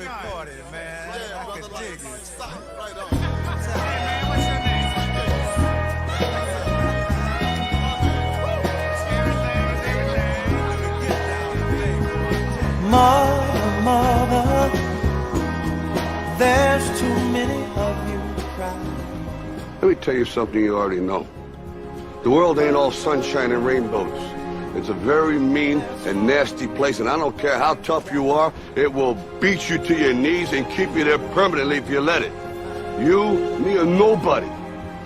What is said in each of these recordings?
recorded, man. Yeah, I brother, can like, dig it. stop it right on. Hey, man, what's your name? Mother, there's too many of you crying. Let me tell you something you already know. The world ain't all sunshine and rainbows. It's a very mean and nasty place, and I don't care how tough you are, it will beat you to your knees and keep you there permanently if you let it. You, me, or nobody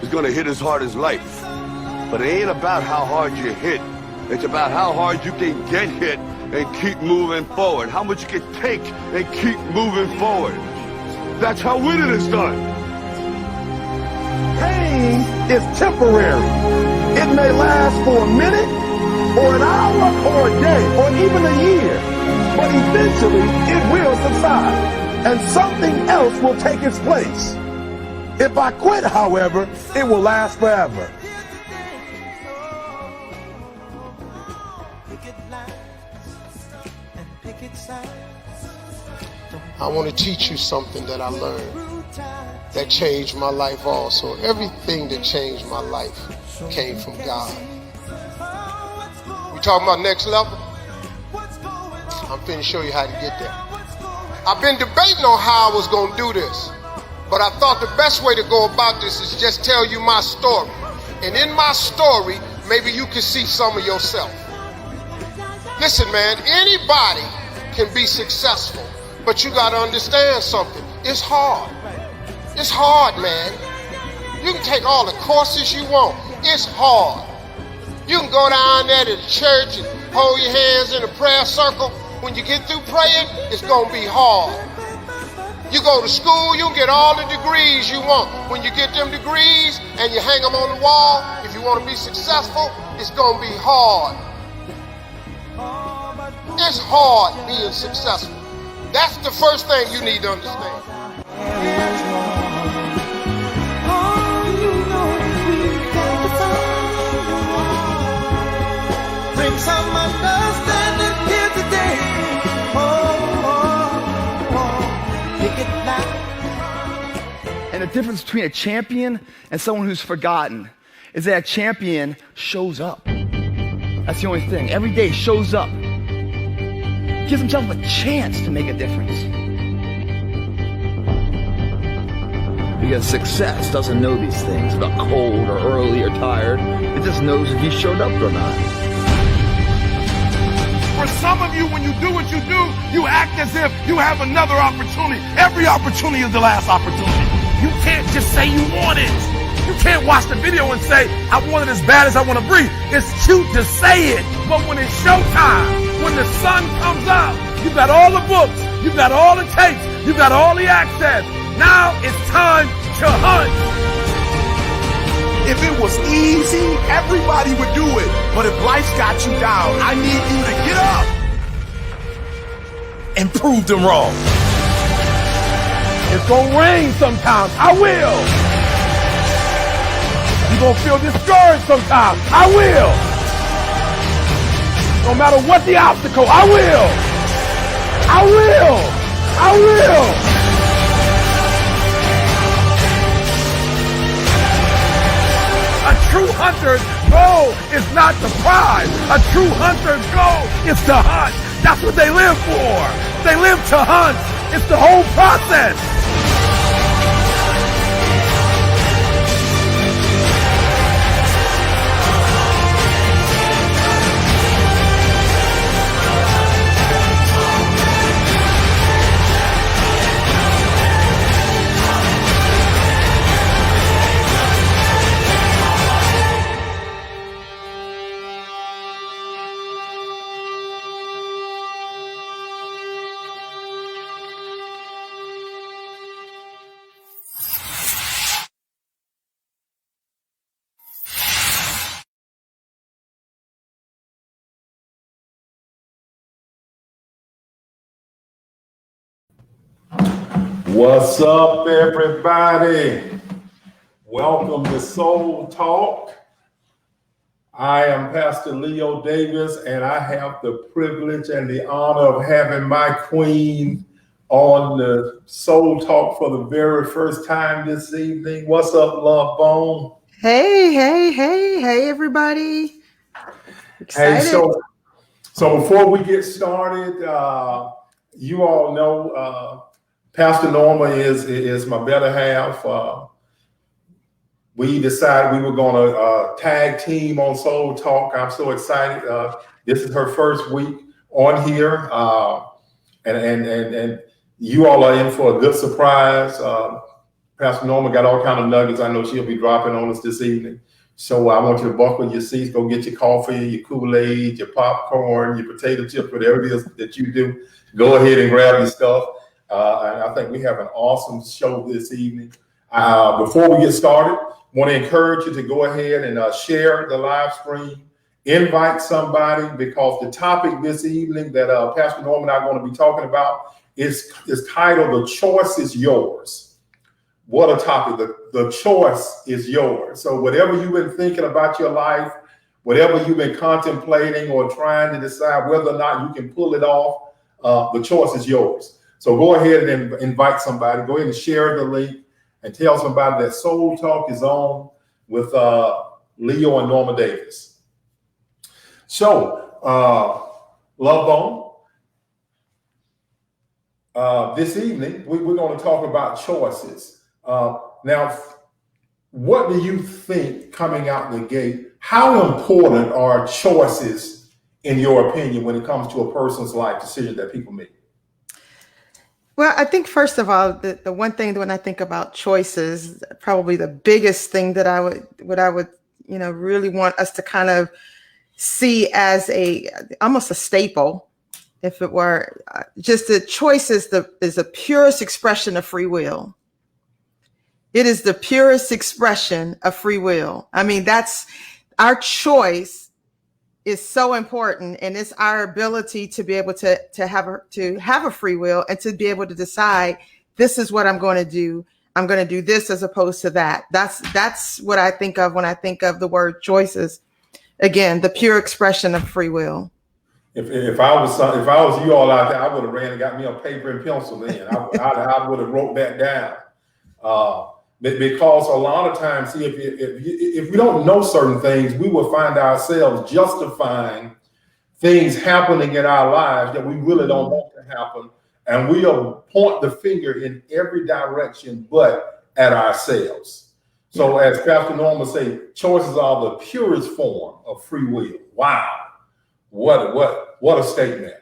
is gonna hit as hard as life. But it ain't about how hard you hit. It's about how hard you can get hit and keep moving forward. How much you can take and keep moving forward. That's how winning is done. Pain is temporary. It may last for a minute, or an hour, or a day, or even a year. But eventually, it will subside, and something else will take its place. If I quit, however, it will last forever. I want to teach you something that I learned that changed my life also. Everything that changed my life came from God. We talking about next level? I'm finna show you how to get there. I've been debating on how I was gonna do this, but I thought the best way to go about this is just tell you my story. And in my story, maybe you can see some of yourself. Listen, man, anybody can be successful, but you gotta understand something. It's hard. It's hard, man. You can take all the courses you want. It's hard. You can go down there to the church and hold your hands in a prayer circle. When you get through praying, it's gonna be hard. You go to school, you can get all the degrees you want. When you get them degrees and you hang them on the wall, if you want to be successful, it's gonna be hard. It's hard being successful. That's the first thing you need to understand. Bring some understanding here today. Pick it loud. And the difference between a champion and someone who's forgotten is that a champion shows up. That's the only thing. Every day shows up. Gives himself a chance to make a difference. Because success doesn't know these things about cold or early or tired. It just knows if you showed up or not. For some of you, when you do what you do, you act as if you have another opportunity. Every opportunity is the last opportunity. You can't just say you want it. You can't watch the video and say, I want it as bad as I want to breathe. It's cute to say it, but when it's showtime, when the sun comes out, you've got all the books, you've got all the tapes, you've got all the access. Now it's time to hunt. If it was easy, everybody would do it. But if life's got you down, I need you to get up and prove them wrong. It's gonna rain sometimes. I will. You're gonna feel discouraged sometimes. I will. No matter what the obstacle, I will. I will. I will. A true hunter's goal is not the prize. A true hunter's goal is to hunt. That's what they live for. They live to hunt. It's the whole process. What's up, everybody? Welcome to Soul Talk. I am Pastor Leo Davis, and I have the privilege and the honor of having my queen, on the Soul Talk for the very first time this evening. What's up, Love Bone? Hey, everybody. Excited. Hey, so before we get started, you all know Pastor Norma is my better half. We decided we were going to tag team on Soul Talk. I'm so excited. This is her first week on here, and you all are in for a good surprise. Pastor Norma got all kind of nuggets. I know she'll be dropping on us this evening. So I want you to buckle your seats, go get your coffee, your Kool-Aid, your popcorn, your potato chips, whatever it is that you do. Go ahead and grab your stuff. And I think we have an awesome show this evening. Before we get started, I want to encourage you to go ahead and share the live stream, invite somebody, because the topic this evening that Pastor Norman and I are going to be talking about is titled "The Choice is Yours." What a topic. The choice is yours. So whatever you've been thinking about your life, whatever you've been contemplating or trying to decide whether or not you can pull it off, the choice is yours. So go ahead and invite somebody. Go ahead and share the link and tell somebody that Soul Talk is on with Leo and Norma Davis. So, Love Bone, this evening, we're going to talk about choices. Now, what do you think coming out the gate? How important are choices, in your opinion, when it comes to a person's life decision that people make? Well, I think first of all, the one thing when I think about choices, probably the biggest thing that I would really want us to kind of see as almost a staple, if it were, just the choice is the purest expression of free will. It is the purest expression of free will. I mean, that's our choice is so important, and it's our ability to be able to have a free will and to be able to decide, this is what I'm going to do. I'm going to do this as opposed to that. That's what I think of when I think of the word choices. Again, the pure expression of free will. If I was you all out there, I would have ran and got me a paper and pencil. Then I would have wrote that down. Because a lot of times, see, if we don't know certain things, we will find ourselves justifying things happening in our lives that we really don't want to happen, and we'll point the finger in every direction but at ourselves. So, as Pastor Norma say, choices are the purest form of free will. Wow, what a statement!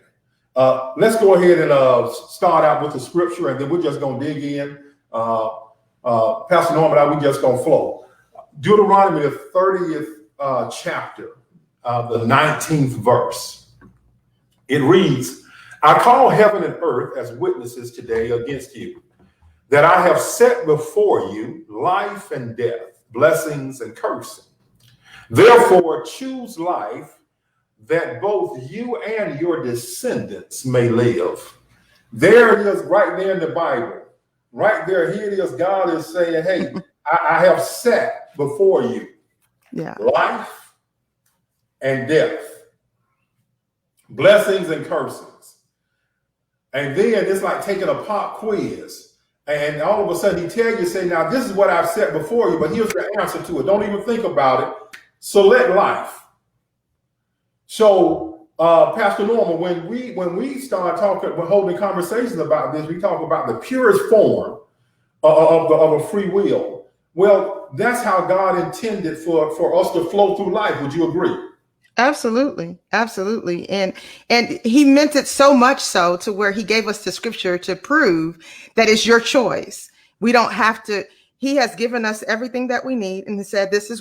Let's go ahead and start out with the scripture, and then we're just going to dig in. Pastor Norman and I, we just gonna flow. Deuteronomy, the 30th chapter, the 19th verse. It reads, I call heaven and earth as witnesses today against you, that I have set before you life and death, blessings and cursing. Therefore, choose life, that both you and your descendants may live. There it is, right there in the Bible. Right there, here it is. God is saying, hey, I have set before you life and death, blessings and cursings. And then it's like taking a pop quiz. And all of a sudden he tells you, say, now this is what I've set before you, but here's the answer to it. Don't even think about it. Select life. So, Pastor Norma, when we start talking, we're holding conversations about this, we talk about the purest form of a free will. Well, that's how God intended for us to flow through life. Would you agree? Absolutely. And he meant it so much so to where he gave us the scripture to prove that it's your choice. We don't have to. He has given us everything that we need, and he said, this is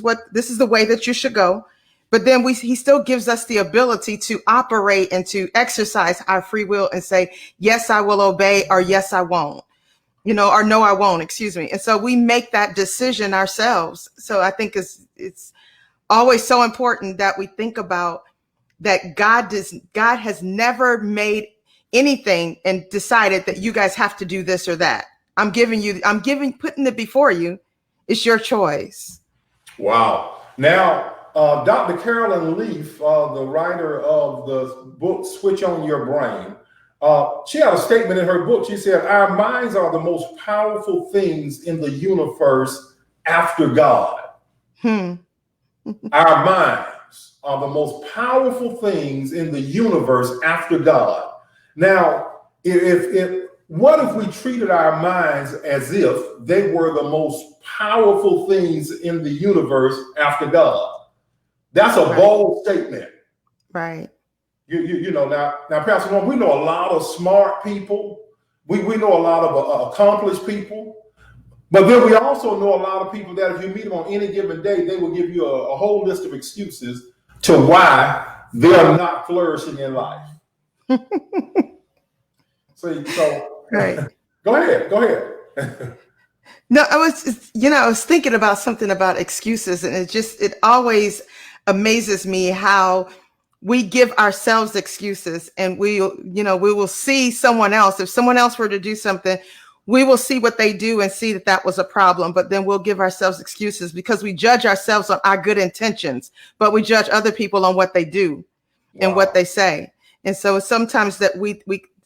the way that you should go. But then he still gives us the ability to operate and to exercise our free will and say, yes, I will obey, or yes, I won't, or no, I won't, excuse me. And so we make that decision ourselves. So I think it's always so important that we think about that God has never made anything and decided that you guys have to do this or that. putting it before you. It's your choice. Wow. Now, Dr. Carolyn Leaf, the writer of the book Switch on Your Brain, She had a statement in her book. She said, "Our minds are the most powerful things in the universe after God." Our minds are the most powerful things in the universe after God. Now, what if we treated our minds as if they were the most powerful things in the universe after God? That's a bold statement. Right. You know, now, Pastor Norm, we know a lot of smart people. We know a lot of accomplished people. But then we also know a lot of people that if you meet them on any given day, they will give you a whole list of excuses to why they're not flourishing in life. So Right. Go ahead. No, I was thinking about something about excuses, and it always amazes me how we give ourselves excuses, and we will see someone else. If someone else were to do something, we will see what they do and see that was a problem, but then we'll give ourselves excuses because we judge ourselves on our good intentions, but we judge other people on what they do and what they say. And so sometimes that we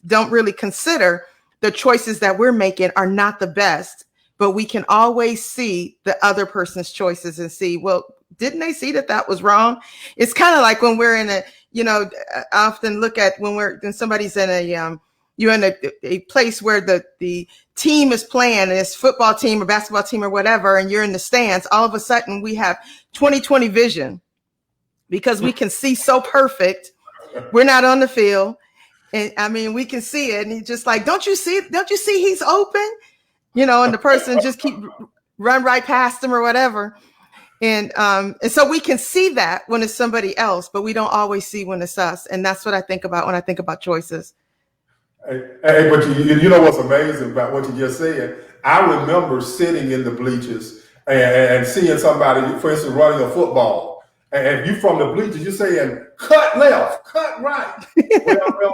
don't really consider the choices that we're making are not the best, but we can always see the other person's choices and see, well, didn't they see that was wrong? It's kind of like when we're in I often look at when somebody's in you're in a place where the team is playing, and it's football team or basketball team or whatever, and you're in the stands. All of a sudden we have 20/20 vision because we can see so perfect. We're not on the field. And I mean, we can see it. And he's just like, don't you see he's open? And the person just run right past him or whatever. And so we can see that when it's somebody else, but we don't always see when it's us. And that's what I think about when I think about choices. Hey, but you know what's amazing about what you just said? I remember sitting in the bleachers and seeing somebody, for instance, running a football. And if you from the bleachers, you're saying, cut left, cut right.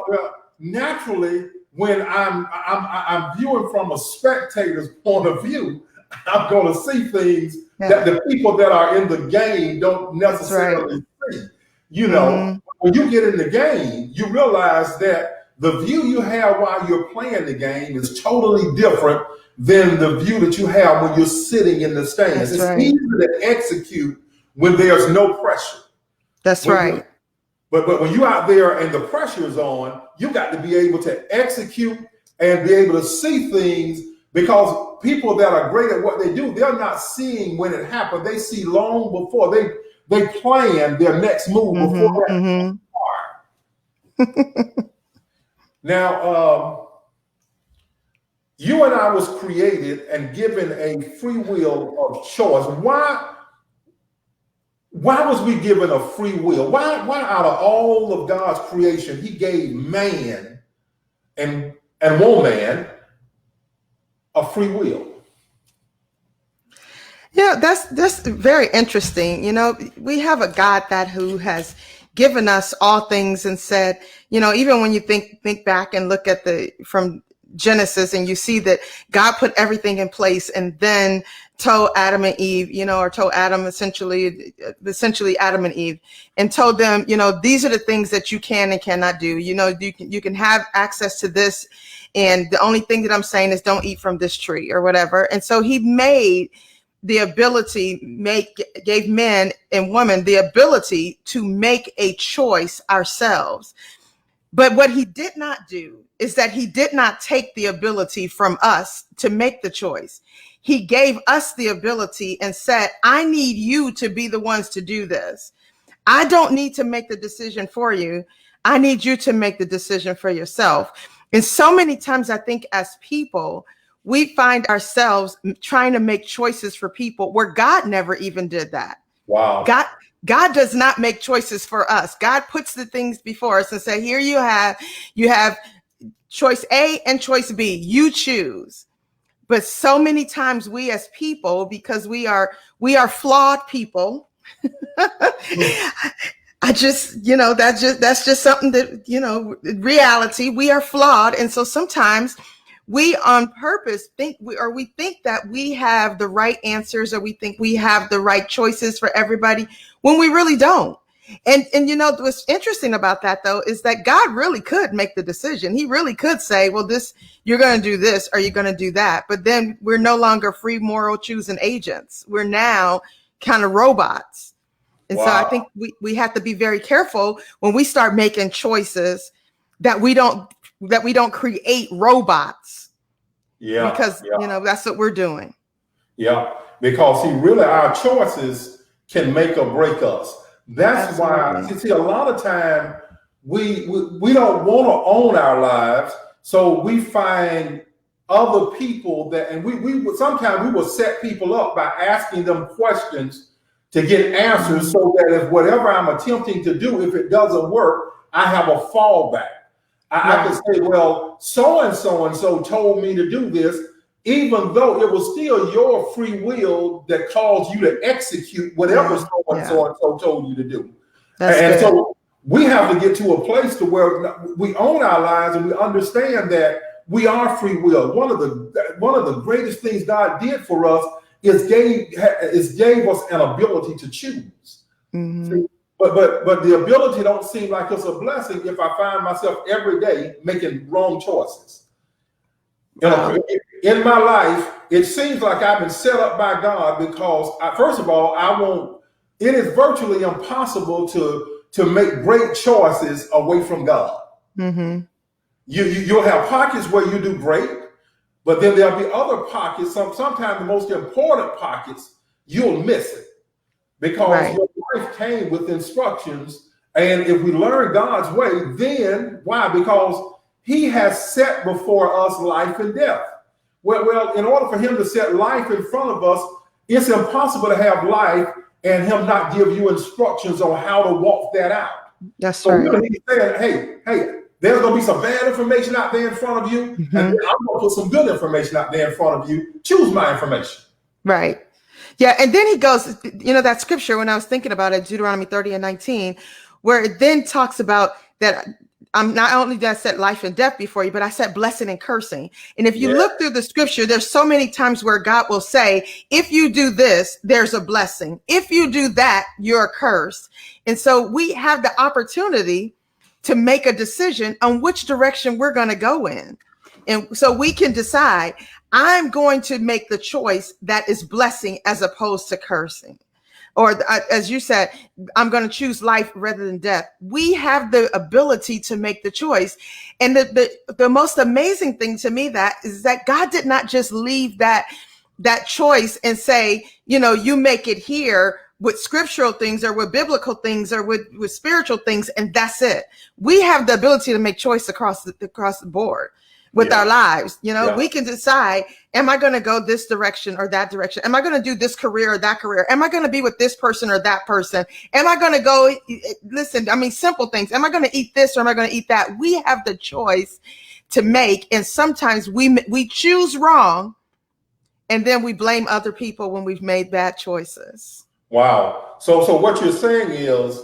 well, naturally, when I'm viewing from a spectator's point of view, I'm going to see things that the people that are in the game don't necessarily see. When you get in the game, you realize that the view you have while you're playing the game is totally different than the view that you have when you're sitting in the stands. It's easy to execute when there's no pressure. That's right. But when you're out there and the pressure is on, you got to be able to execute and be able to see things, because people that are great at what they do, they're not seeing when it happened. They see long before. They plan their next move before that. Now, you and I was created and given a free will of choice. Why was we given a free will? Why out of all of God's creation, he gave man and woman a free will? Yeah, that's very interesting. We have a God who has given us all things and said, even when you think back and look at from Genesis, and you see that God put everything in place and then told Adam and Eve, or told Adam essentially Adam and Eve, and told them, these are the things that you can and cannot do. You can have access to this, and the only thing that I'm saying is don't eat from this tree or whatever. And so he made the ability, gave men and women the ability to make a choice ourselves. But what he did not do is that he did not take the ability from us to make the choice. He gave us the ability and said, I need you to be the ones to do this. I don't need to make the decision for you. I need you to make the decision for yourself. And so many times I think as people, we find ourselves trying to make choices for people where God never even did that. Wow. God does not make choices for us. God puts the things before us and say, here you have choice A and choice B. You choose. But so many times we as people, because we are flawed people, that's just something that, reality, we are flawed. And so sometimes we on purpose think that we have the right answers, or we think we have the right choices for everybody when we really don't. And you know what's interesting about that though is that God really could make the decision. He really could say, well, this, you're going to do this or you're going to do that. But then we're no longer free moral choosing agents. We're now kind of robots. And so I think we have to be very careful when we start making choices that we don't create robots. Yeah. Because you know, that's what we're doing. Yeah. Because really our choices can make or break us. That's why, you see, a lot of time we don't want to own our lives, so we find other people that, and we sometimes we will set people up by asking them questions to get answers, so that if whatever I'm attempting to do, if it doesn't work, I have a fallback. I can say, well, so and so told me to do this, even though it was still your free will that caused you to execute whatever so and so told you to do. So we have to get to a place to where we own our lives and we understand that we are free will. One of the greatest things God did for us is gave us an ability to choose. See, but the ability don't seem like it's a blessing if I find myself every day making wrong choices. You know, in my life, it seems like I've been set up by God because, first of all, it is virtually impossible to make great choices away from God. You'll have pockets where you do great, but then there'll be other pockets, sometimes the most important pockets, you'll miss it because your life came with instructions. And if we learn God's way, then why? Because He has set before us life and death. Well, in order for Him to set life in front of us, it's impossible to have life and Him not give you instructions on how to walk that out. That's right. So He's saying, hey, there's going to be some bad information out there in front of you, and then I'm going to put some good information out there in front of you. Choose my information. Right. Yeah. And then he goes, you know, that scripture, when I was thinking about it, Deuteronomy 30:19, where it then talks about that I'm not only did I set life and death before you, but I set blessing and cursing. And if you look through the scripture, there's so many times where God will say, if you do this, there's a blessing. If you do that, you're cursed. And so we have the opportunity to make a decision on which direction we're going to go in. And so we can decide, I'm going to make the choice that is blessing as opposed to cursing. Or as you said, I'm going to choose life rather than death. We have the ability to make the choice. And the most amazing thing to me is that God did not just leave that choice and say, you know, you make it here with scriptural things or with biblical things or with spiritual things, and that's it. We have the ability to make choice across the board with our lives. You know, we can decide, am I going to go this direction or that direction? Am I going to do this career or that career? Am I going to be with this person or that person? Am I going to go, listen, I mean, simple things. Am I going to eat this or am I going to eat that? We have the choice to make. And sometimes we choose wrong, and then we blame other people when we've made bad choices. Wow. So what you're saying is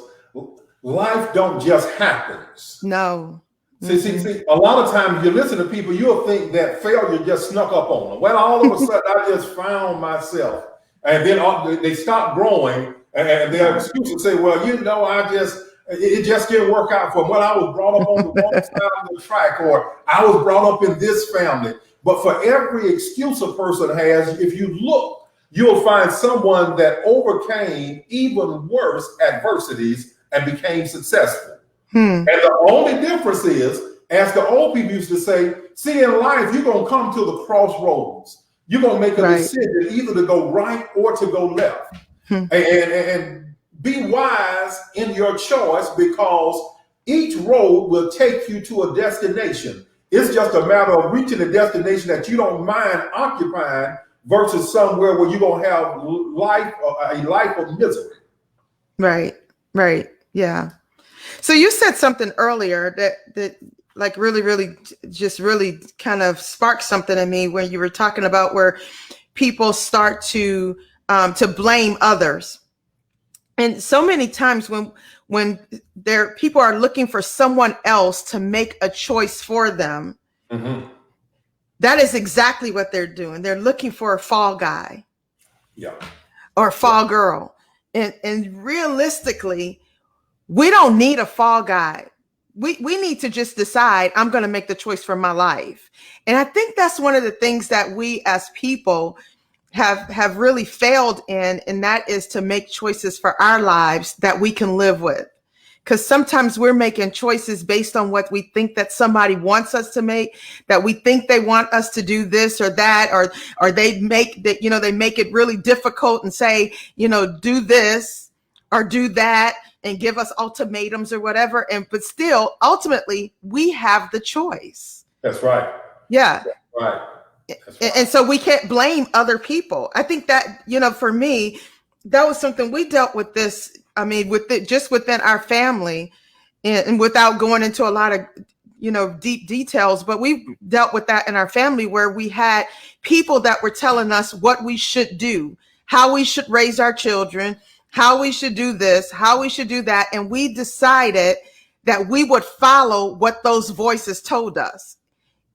life don't just happen. No. See, a lot of times you listen to people, you'll think that failure just snuck up on them. Well, all of a sudden I just found myself, and then they stop growing, and their excuses say, well, you know, it just didn't work out for me. Well, I was brought up on the wrong side of the track, or I was brought up in this family. But for every excuse a person has, if you look, you'll find someone that overcame even worse adversities and became successful. And the only difference is, as the old people used to say, see, in life, you're going to come to the crossroads. You're going to make a decision either to go right or to go left. And be wise in your choice, because each road will take you to a destination. It's just a matter of reaching a destination that you don't mind occupying versus somewhere where you're going to have a life of misery. Right. Yeah. So you said something earlier that like really kind of sparked something in me when you were talking about where people start to blame others. And so many times when people are looking for someone else to make a choice for them, that is exactly what they're doing. They're looking for a fall guy, or a fall girl. And realistically, We don't need a fall guy. We need to just decide, I'm going to make the choice for my life. And I think that's one of the things that we as people have really failed in, and that is to make choices for our lives that we can live with. Because sometimes we're making choices based on what we think that somebody wants us to make, that we think they want us to do this or that, or they make that, they make it really difficult and say, do this or do that and give us ultimatums or whatever. But still, ultimately, we have the choice. That's right. Yeah. That's right. That's right. And so we can't blame other people. I think that, for me, that was something we dealt with this. I mean, just within our family, and without going into a lot of, deep details, but we dealt with that in our family where we had people that were telling us what we should do, how we should raise our children, how we should do this, how we should do that. And we decided that we would follow what those voices told us,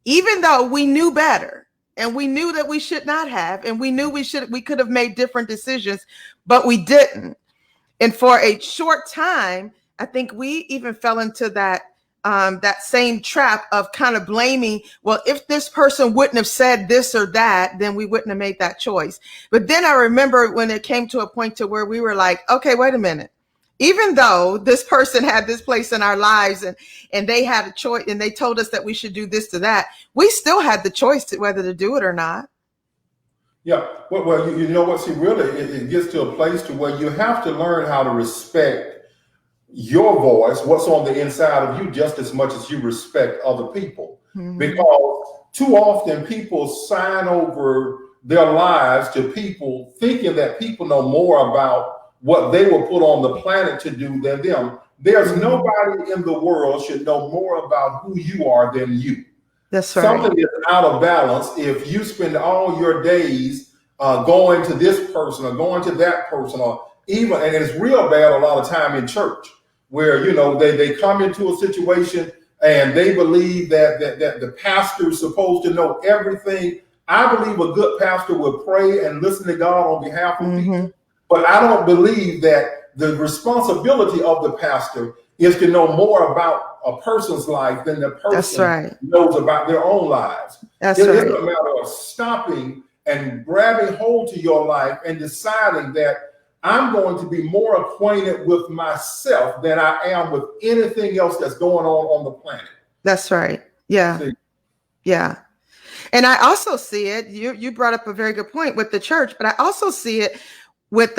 even though we knew better and we knew that we should not have, and we knew we could have made different decisions, but we didn't. And for a short time, I think we even fell into that same trap of kind of blaming, well, if this person wouldn't have said this or that, then we wouldn't have made that choice. But then I remember when it came to a point to where we were like, okay, wait a minute. Even though this person had this place in our lives and they had a choice and they told us that we should do this to that, we still had the choice to whether to do it or not. Yeah. Well, you know what? See, really, it gets to a place to where you have to learn how to respect your voice, what's on the inside of you, just as much as you respect other people. Mm-hmm. Because too often people sign over their lives to people thinking that people know more about what they were put on the planet to do than them. There's nobody in the world should know more about who you are than you. That's right. Something is out of balance if you spend all your days going to this person or going to that person, or even, and it's real bad a lot of time in church where, they come into a situation and they believe that the pastor is supposed to know everything. I believe a good pastor will pray and listen to God on behalf of people, but I don't believe that the responsibility of the pastor is to know more about a person's life than the person knows about their own lives. It's a matter of stopping and grabbing hold to your life and deciding that I'm going to be more acquainted with myself than I am with anything else that's going on the planet. That's right. Yeah. See? Yeah. And I also see it, you brought up a very good point with the church, but I also see it with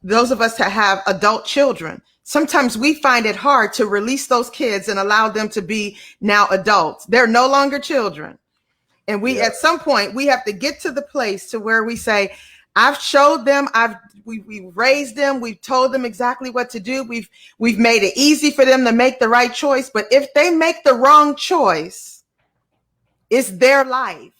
those of us that have adult children. Sometimes we find it hard to release those kids and allow them to be now adults. They're no longer children. And at some point, we have to get to the place to where we say, I've showed them, we've raised them, we've told them exactly what to do. We've made it easy for them to make the right choice. But if they make the wrong choice, it's their life.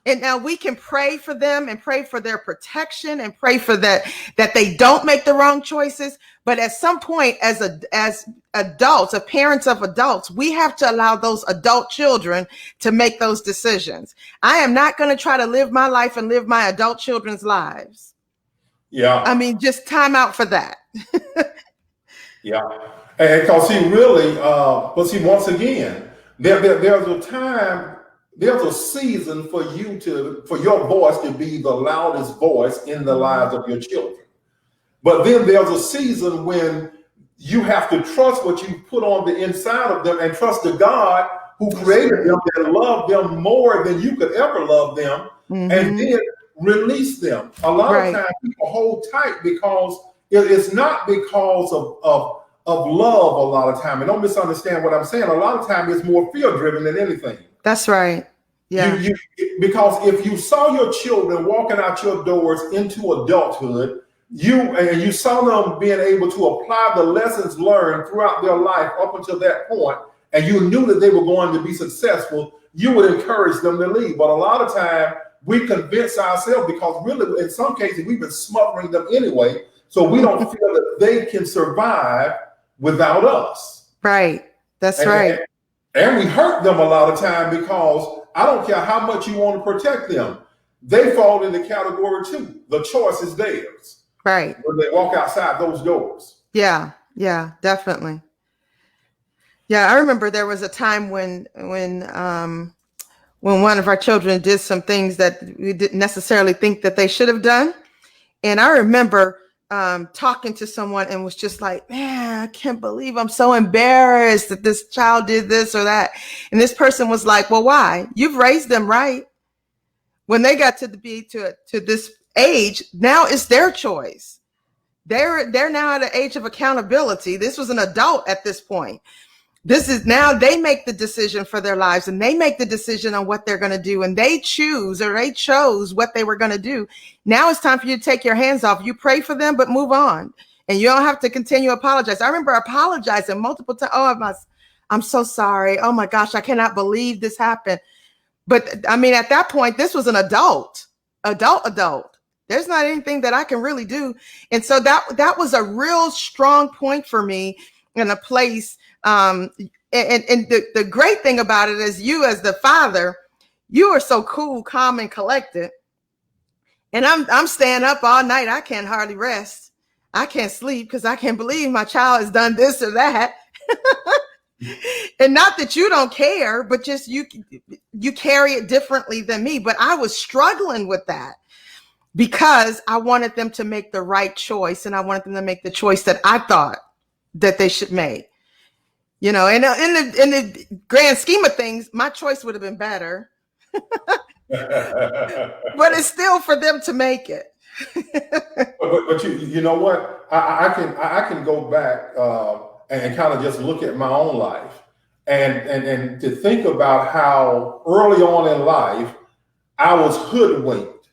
And now we can pray for them and pray for their protection and pray for that they don't make the wrong choices. But at some point, as adults, as parents of adults, we have to allow those adult children to make those decisions. I am not going to try to live my life and live my adult children's lives. Yeah. I mean, just time out for that. Yeah. And because once again, there's a time. There's a season for your voice to be the loudest voice in the lives of your children. But then there's a season when you have to trust what you put on the inside of them and trust the God who created them and loved them more than you could ever love them, and then release them. A lot of times people hold tight because it's not because of love a lot of time. And don't misunderstand what I'm saying. A lot of time it's more fear driven than anything. That's right. Yeah. Because if you saw your children walking out your doors into adulthood, you saw them being able to apply the lessons learned throughout their life up until that point, and you knew that they were going to be successful, you would encourage them to leave. But a lot of time we convince ourselves, because really in some cases we've been smothering them anyway, so we don't feel that they can survive without us. Right. That's right. And we hurt them a lot of time because I don't care how much you want to protect them. They fall into category 2. The choice is theirs. Right. When they walk outside those doors. Yeah. Yeah, definitely. Yeah, I remember there was a time when one of our children did some things that we didn't necessarily think that they should have done. And I remember talking to someone and was just like, man, I can't believe I'm so embarrassed that this child did this or that. And this person was like, well, why? You've raised them right. When they got to be to this age, now it's their choice. They're now at an age of accountability. This was an adult at this point. This is now they make the decision for their lives, and they make the decision on what they're going to do, and they choose, or they chose what they were going to do. Now it's time for you to take your hands off. You pray for them, but move on, and you don't have to continue to apologize. I remember apologizing multiple times. Oh, I'm so sorry. Oh my gosh, I cannot believe this happened. But I mean, at that point, this was an adult. There's not anything that I can really do. And so that was a real strong point for me in a place. And the great thing about it is you as the father, you are so cool, calm, and collected. And I'm staying up all night. I can't hardly rest. I can't sleep because I can't believe my child has done this or that. And not that you don't care, but just you carry it differently than me. But I was struggling with that because I wanted them to make the right choice, and I wanted them to make the choice that I thought that they should make. You know, and in the grand scheme of things, my choice would have been better, but it's still for them to make it. but you know what? I can go back and kind of just look at my own life and to think about how early on in life I was hoodwinked,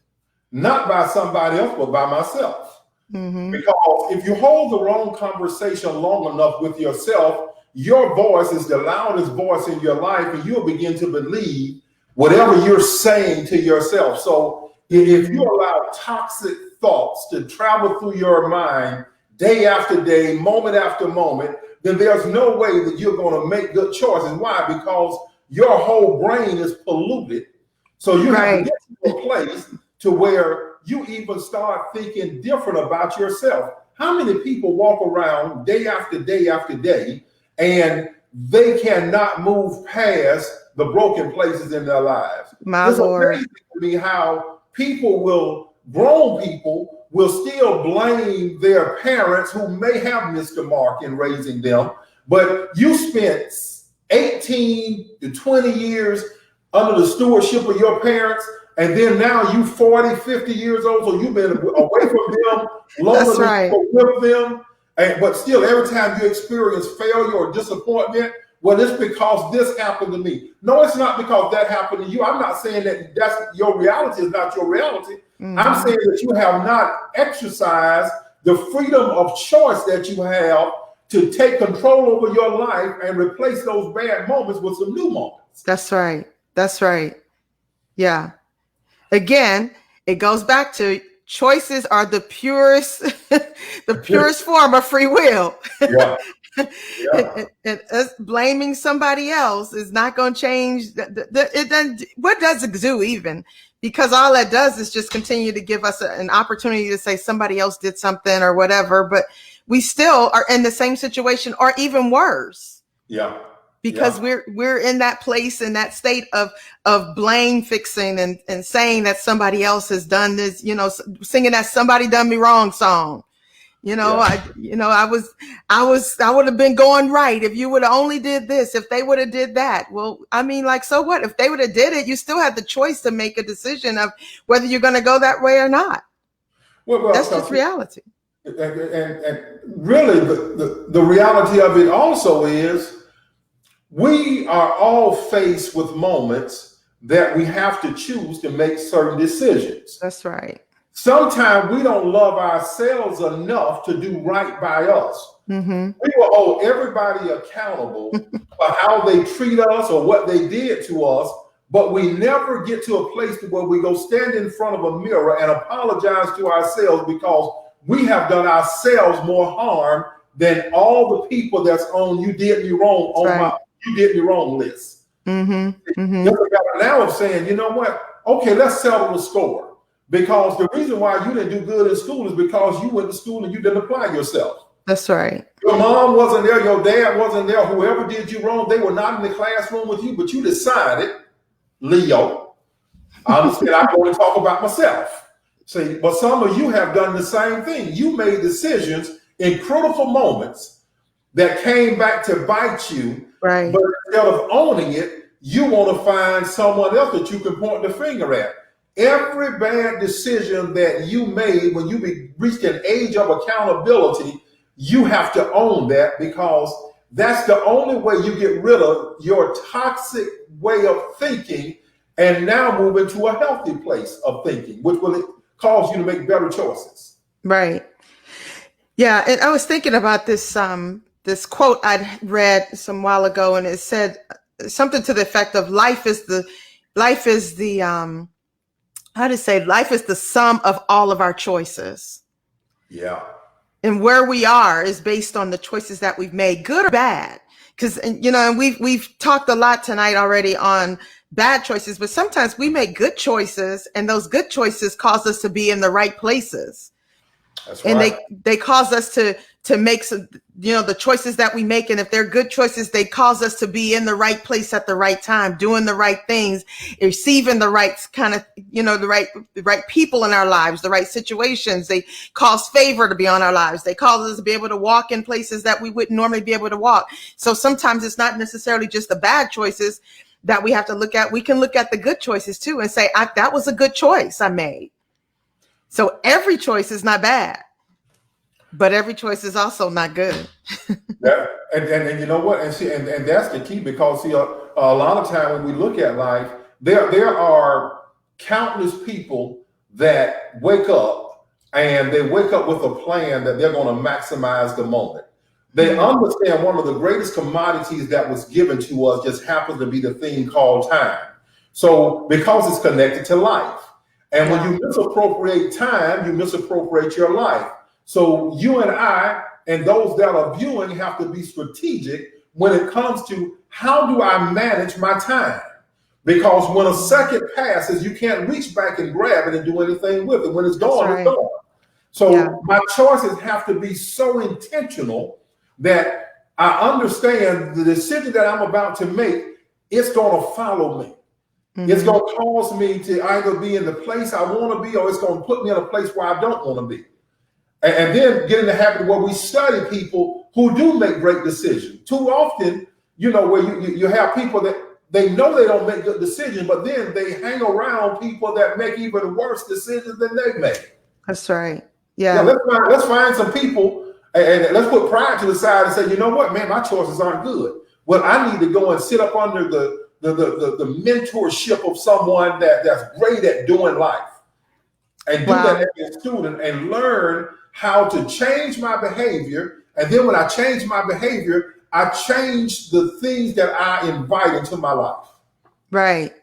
not by somebody else, but by myself. Mm-hmm. Because if you hold the wrong conversation long enough with yourself, your voice is the loudest voice in your life, and you'll begin to believe whatever you're saying to yourself. So if you allow toxic thoughts to travel through your mind day after day, moment after moment, then there's no way that you're going to make good choices. Why? Because your whole brain is polluted. So you have to get to a place to where you even start thinking different about yourself. How many people walk around day after day after day and they cannot move past the broken places in their lives? It's amazing to me how grown people will still blame their parents who may have missed the mark in raising them. But you spent 18 to 20 years under the stewardship of your parents, and then now you 40, 50 years old, so you've been away from them longer than you were with them. But still, every time you experience failure or disappointment, well, it's because this happened to me. No, it's not because that happened to you. I'm not saying that that's your reality is not your reality. Mm-hmm. I'm saying that you have not exercised the freedom of choice that you have to take control over your life and replace those bad moments with some new moments. That's right. That's right. Yeah. Again, it goes back to choices are the purest, form of free will. Yeah. Yeah. And us blaming somebody else is not going to change. It doesn't. What does it do even? Because all that does is just continue to give us an opportunity to say somebody else did something or whatever, but we still are in the same situation or even worse. Yeah. Because we're in that place, in that state of blame fixing and saying that somebody else has done this, you know, singing that somebody done me wrong song. You know, I would have been going right if you would have only did this, if they would have did that. Well, I mean, like, so what? If they would have did it, you still had the choice to make a decision of whether you're going to go that way or not. Well, that's just reality. And really, the reality of it also is we are all faced with moments that we have to choose to make certain decisions. That's right. Sometimes we don't love ourselves enough to do right by us. Mm-hmm. We will hold everybody accountable for how they treat us or what they did to us, but we never get to a place where we go stand in front of a mirror and apologize to ourselves because we have done ourselves more harm than all the people that's on you did me wrong you did me wrong list. Mm-hmm. Mm-hmm. Now I'm saying, you know what? Okay, let's settle the score. Because the reason why you didn't do good in school is because you went to school and you didn't apply yourself. That's right. Your Your mom wasn't there, your dad wasn't there, whoever did you wrong, they were not in the classroom with you, but you decided, Leo, I understand I'm going to talk about myself. See, but some of you have done the same thing. You made decisions in critical moments that came back to bite you, Right. but instead of owning it, you want to find someone else that you can point the finger at. Every bad decision that you made when you reached an age of accountability, you have to own that, because that's the only way you get rid of your toxic way of thinking and now move into a healthy place of thinking, which will cause you to make better choices. Right. Yeah. And I was thinking about this, this quote I'd read some while ago, and it said something to the effect of life is the sum of all of our choices. Yeah. And where we are is based on the choices that we've made, good or bad. Because, you know, and we've talked a lot tonight already on bad choices, but sometimes we make good choices, and those good choices cause us to be in the right places. That's and right. they cause us to make some, you know, the choices that we make. And if they're good choices, they cause us to be in the right place at the right time, doing the right things, receiving the right kind of, you know, the right people in our lives, the right situations. They cause favor to be on our lives. They cause us to be able to walk in places that we wouldn't normally be able to walk. So sometimes it's not necessarily just the bad choices that we have to look at. We can look at the good choices too and say, that was a good choice I made. So every choice is not bad, but every choice is also not good. And you know what? And see, and that's the key, because see, a lot of time when we look at life, there are countless people that wake up, and they wake up with a plan that they're going to maximize the moment. They understand one of the greatest commodities that was given to us just happens to be the thing called time. So because it's connected to life. And when you misappropriate time, you misappropriate your life. So you and I and those that are viewing have to be strategic when it comes to how do I manage my time? Because when a second passes, you can't reach back and grab it and do anything with it. When it's gone, it's gone. So my choices have to be so intentional that I understand the decision that I'm about to make, it's going to follow me. Mm-hmm. It's going to cause me to either be in the place I want to be, or it's going to put me in a place where I don't want to be. And then get in the habit where we study people who do make great decisions. Too often, you know, where you have people that they know they don't make good decisions, but then they hang around people that make even worse decisions than they make. That's right. Yeah. Let's find some people and let's put pride to the side and say, you know what, man, my choices aren't good. Well, I need to go and sit up under the mentorship of someone that's great at doing life, and do that as a student and learn how to change my behavior. And then when I change my behavior, I change the things that I invite into my life. Right.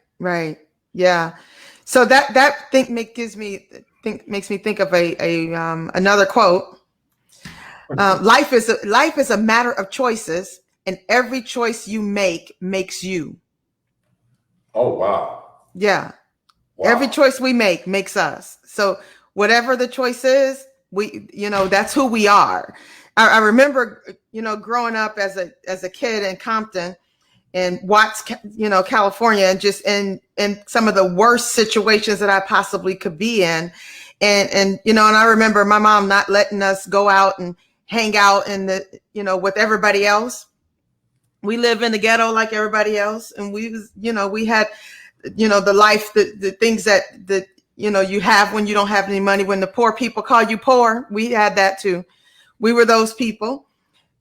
Yeah. So that makes me think of another quote. Life is a matter of choices, and every choice you make makes you. Oh, wow. Yeah. Wow. Every choice we make makes us. So whatever the choice is, that's who we are. I remember, growing up as a kid in Compton and Watts, California, and just in some of the worst situations that I possibly could be in. And I remember my mom not letting us go out and hang out with everybody else. We live in the ghetto like everybody else. And we had, the life, the things that you have when you don't have any money. When the poor people call you poor, we had that too. We were those people,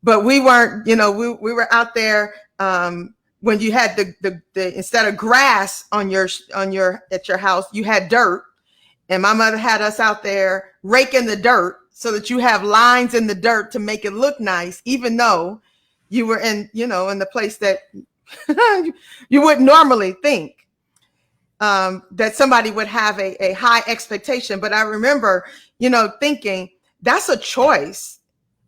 but we weren't, we were out there when you had the instead of grass at your house, you had dirt. And my mother had us out there raking the dirt so that you have lines in the dirt to make it look nice, even though you were in the place that you wouldn't normally think that somebody would have a high expectation. But I remember, thinking that's a choice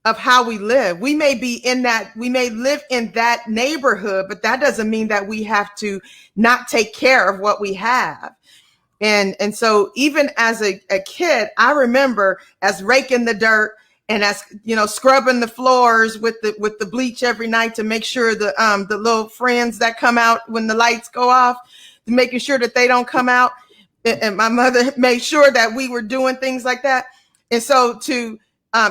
of how we live. We may live in that neighborhood, but that doesn't mean that we have to not take care of what we have. And so even as a kid, I remember as raking the dirt And that's, you know, scrubbing the floors with the bleach every night to make sure the little friends that come out when the lights go off, making sure that they don't come out. And my mother made sure that we were doing things like that. And so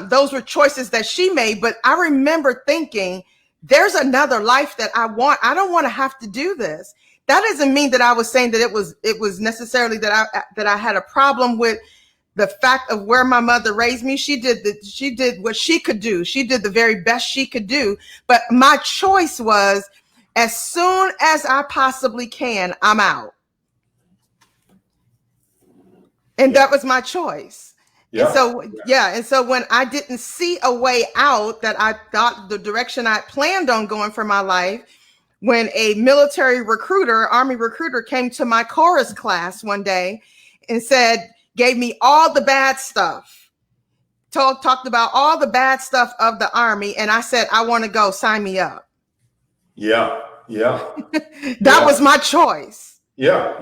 those were choices that she made. But I remember thinking, there's another life that I want. I don't want to have to do this. That doesn't mean that I was saying that it was necessarily that I had a problem with the fact of where my mother raised me. She did what she could do. She did the very best she could do. But my choice was, as soon as I possibly can, I'm out. And that was my choice. Yeah. And so when I didn't see a way out, that I thought the direction I planned on going for my life, when a military recruiter, Army recruiter, came to my chorus class one day and gave me all the bad stuff, talked about all the bad stuff of the Army. And I said, I want to go, sign me up. Yeah. That was my choice. Yeah.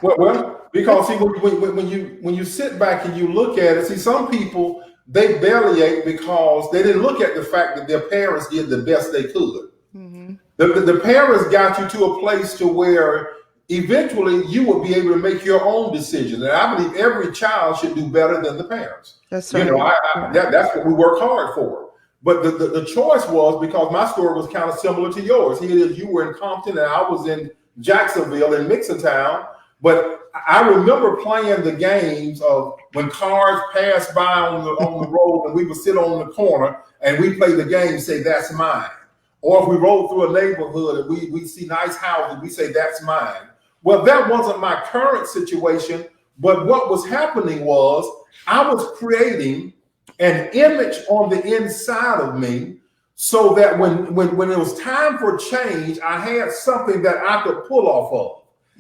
Well, because see, when you sit back and you look at it, see, some people, they bellyache because they didn't look at the fact that their parents did the best they could. Mm-hmm. The parents got you to a place to where eventually you will be able to make your own decisions. And I believe every child should do better than the parents. That's right. You know, that's what we work hard for. But the choice was, because my story was kind of similar to yours. Here it is, you were in Compton and I was in Jacksonville in Mixontown. But I remember playing the games of when cars passed by on the road and we would sit on the corner and we play the game, say, that's mine. Or if we rode through a neighborhood and we see nice houses, we say, that's mine. Well, that wasn't my current situation, but what was happening was I was creating an image on the inside of me so that when it was time for change, I had something that I could pull off of.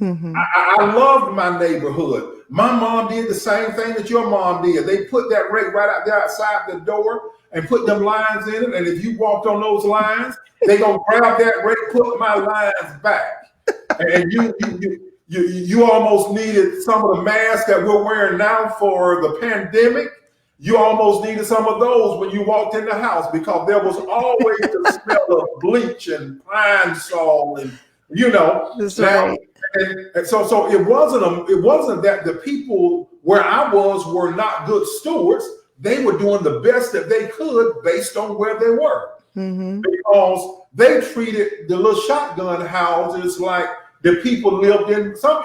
Mm-hmm. I loved my neighborhood. My mom did the same thing that your mom did. They put that rake right out there outside the door and put them lines in it. And if you walked on those lines, they gonna grab that rake, put my lines back. And you almost needed some of the masks that we're wearing now for the pandemic. You almost needed some of those when you walked in the house, because there was always the smell of bleach and pine sol and, you know. That's right. And so it wasn't that the people where I was were not good stewards. They were doing the best that they could based on where they were. Mm-hmm. Because they treated the little shotgun houses like the people lived in some.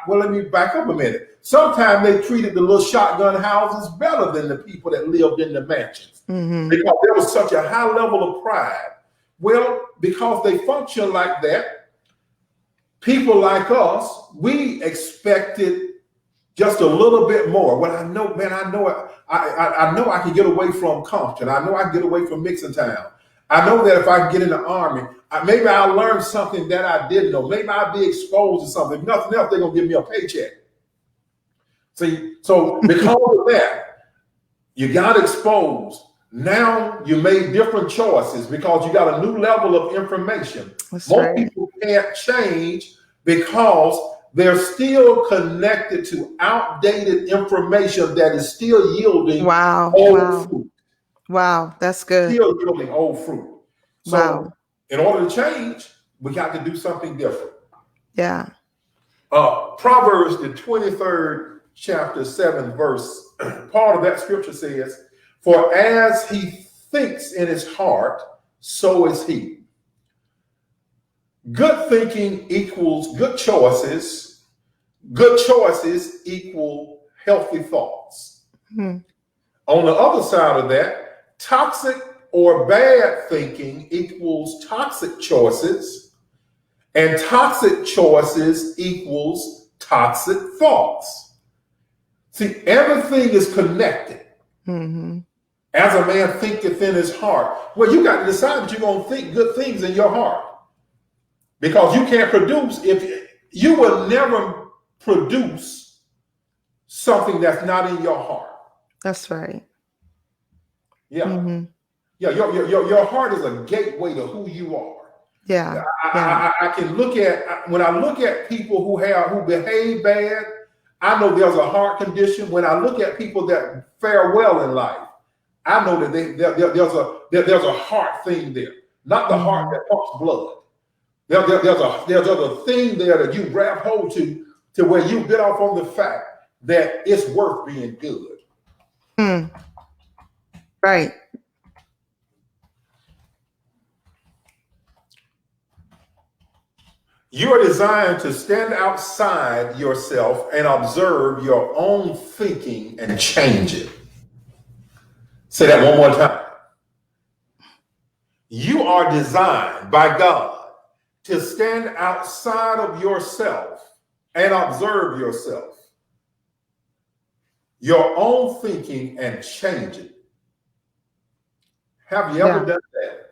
Well, let me back up a minute. Sometimes they treated the little shotgun houses better than the people that lived in the mansions. Mm-hmm. Because there was such a high level of pride. Well, because they function like that, people like us, we expected just a little bit more. Well, I know I can get away from Compton. I know I can get away from Mixontown. I know that if I get in the Army, maybe I'll learn something that I didn't know. Maybe I'll be exposed to something. If nothing else, they're going to give me a paycheck. See, so because of that, you got exposed. Now you made different choices because you got a new level of information. That's Most right. people can't change because they're still connected to outdated information that is still yielding old fruit. Wow, that's good. Still yielding old fruit. So in order to change, we got to do something different. Yeah. Proverbs, the 23rd chapter, 7th verse, part of that scripture says, for as he thinks in his heart, so is he. Good thinking equals good choices. Good choices equal healthy thoughts. Hmm. On the other side of that, toxic or bad thinking equals toxic choices, and toxic choices equals toxic thoughts. See, everything is connected. Mm-hmm. As a man thinketh in his heart. Well, you got to decide that you're going to think good things in your heart. Because you can't produce, you will never produce something that's not in your heart. That's right. Yeah. Mm-hmm. Yeah, your heart is a gateway to who you are. Yeah. I can look at, when I look at people who behave bad, I know there's a heart condition. When I look at people that fare well in life, I know that there's a heart thing there, not the heart that pumps blood. There's a thing there that you grab hold to where you get off on the fact that it's worth being good. Right. You are designed to stand outside yourself and observe your own thinking and change it. Say that one more time. You are designed by God to stand outside of yourself and observe yourself, your own thinking, and change it. Have you ever done that?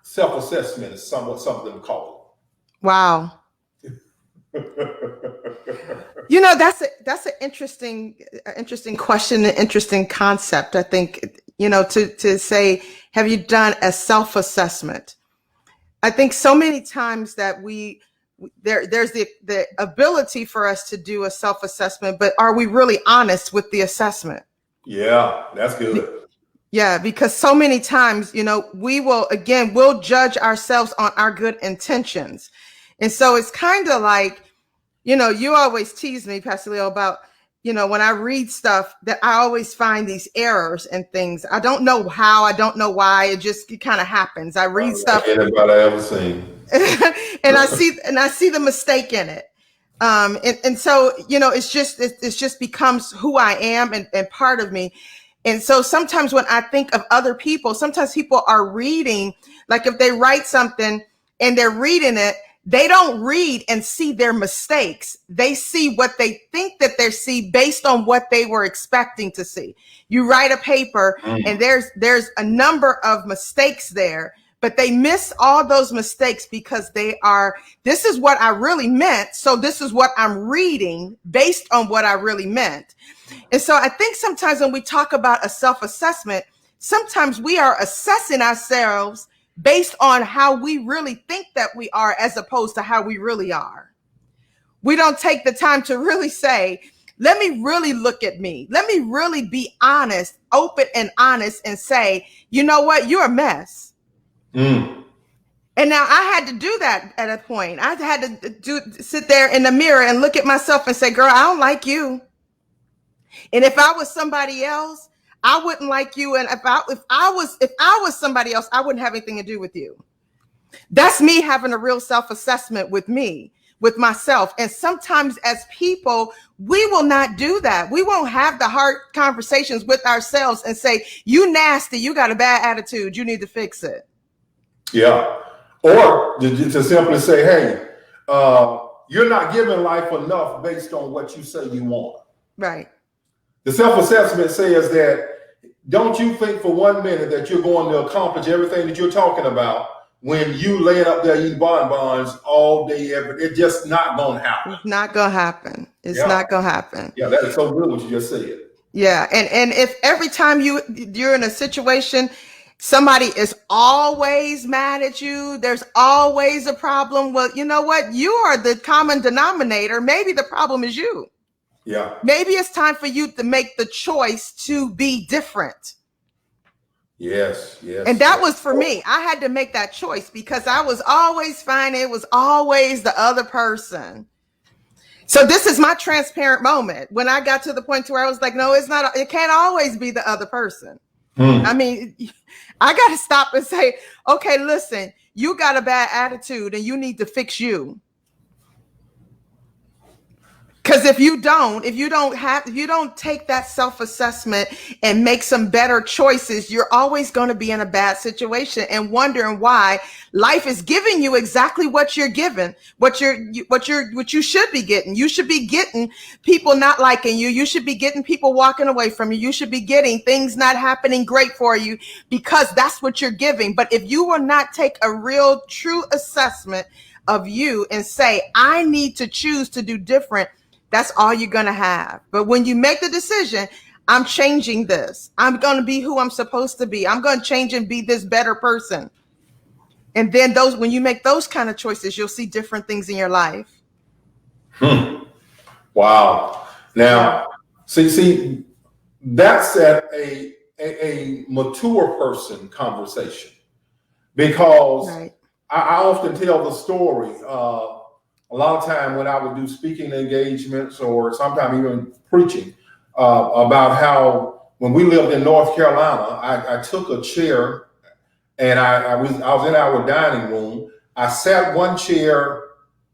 Self-assessment is somewhat something to call it. Wow. You know, that's an interesting question, an interesting concept. I think, you know, to say, have you done a self-assessment? I think so many times that there's the ability for us to do a self-assessment, but are we really honest with the assessment? Yeah, that's good. Yeah, because so many times, you know, we'll judge ourselves on our good intentions. And so it's kind of like, you know, you always tease me, Pastor Leo, about, you know, when I read stuff that I always find these errors and things. I don't know how, I don't know why, it kind of happens. I read stuff. Anybody I ever seen. and I see the mistake in it. And so, you know, it's just becomes who I am and part of me. And so sometimes when I think of other people, sometimes people are reading, like if they write something and they're reading it, they don't read and see their mistakes. They see what they think that they see based on what they were expecting to see. You write a paper and there's a number of mistakes there, but they miss all those mistakes because this is what I really meant. So this is what I'm reading based on what I really meant. And so I think sometimes when we talk about a self-assessment, sometimes we are assessing ourselves based on how we really think that we are as opposed to how we really are. We don't take the time to really say, let me really look at me. Let me really be honest, open and honest and say, you know what? You're a mess. And now I had to do that at a point. I had to sit there in the mirror and look at myself and say, girl, I don't like you. And if I was somebody else, I wouldn't like you. And if I was somebody else, I wouldn't have anything to do with you. That's me having a real self-assessment with me, with myself. And sometimes as people, we will not do that. We won't have the hard conversations with ourselves and say, you nasty, you got a bad attitude, you need to fix it. Yeah. Or to simply say, hey, you're not giving life enough based on what you say you want. Right. The self-assessment says that, don't you think for 1 minute that you're going to accomplish everything that you're talking about when you laying up there eating bonbons all day, it's just not going to happen. It's not going to happen. It's not going to happen. Yeah, that is so good what you just said. Yeah. And if every time you're in a situation, somebody is always mad at you, there's always a problem. Well, you know what? You are the common denominator. Maybe the problem is you. Yeah. Maybe it's time for you to make the choice to be different. Yes. And that was for me. I had to make that choice because I was always finding it was always the other person. So this is my transparent moment. When I got to the point where I was like, no, it's not. It can't always be the other person. I mean, I got to stop and say, okay, listen, you got a bad attitude and you need to fix you. Because if you don't take that self-assessment and make some better choices, you're always going to be in a bad situation and wondering why life is giving you exactly what you're given, what you should be getting. You should be getting people not liking you. You should be getting people walking away from you. You should be getting things not happening great for you because that's what you're giving. But if you will not take a real, true assessment of you and say, I need to choose to do different, that's all you're going to have. But when you make the decision, I'm changing this. I'm going to be who I'm supposed to be. I'm going to change and be this better person. And then when you make those kind of choices, you'll see different things in your life. Wow. Now, see, that's at a mature person conversation, because Right. I often tell the story. A lot of time when I would do speaking engagements or sometimes even preaching about how when we lived in North Carolina, I took a chair and I was in our dining room. I sat one chair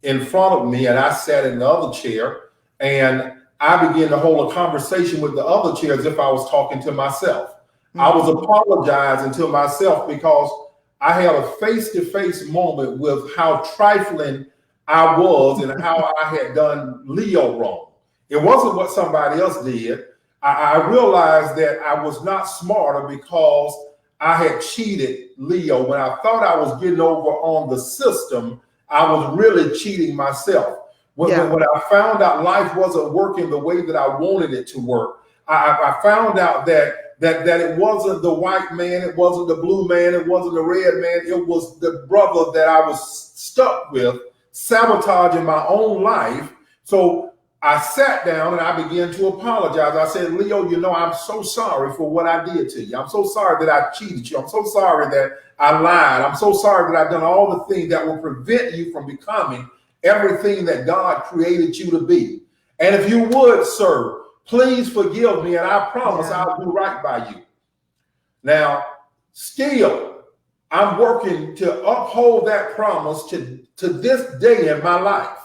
in front of me and I sat in the other chair, and I began to hold a conversation with the other chair as if I was talking to myself. I was apologizing to myself because I had a face-to-face moment with how trifling I was and how I had done Leo wrong. It wasn't what somebody else did. I realized that I was not smarter because I had cheated Leo. When I thought I was getting over on the system, I was really cheating myself. When I found out life wasn't working the way that I wanted it to work, I found out that it wasn't the white man, it wasn't the blue man, it wasn't the red man, it was the brother that I was stuck with, sabotaging my own life. So I sat down and I began to apologize. I said, Leo, I'm so sorry for what I did to you. I'm so sorry that I cheated you. I'm so sorry that I lied. I'm so sorry that I've done all the things that will prevent you from becoming everything that God created you to be. And if you would, sir, please forgive me, and I promise I'll do right by you. Now, still, I'm working to uphold that promise to this day in my life.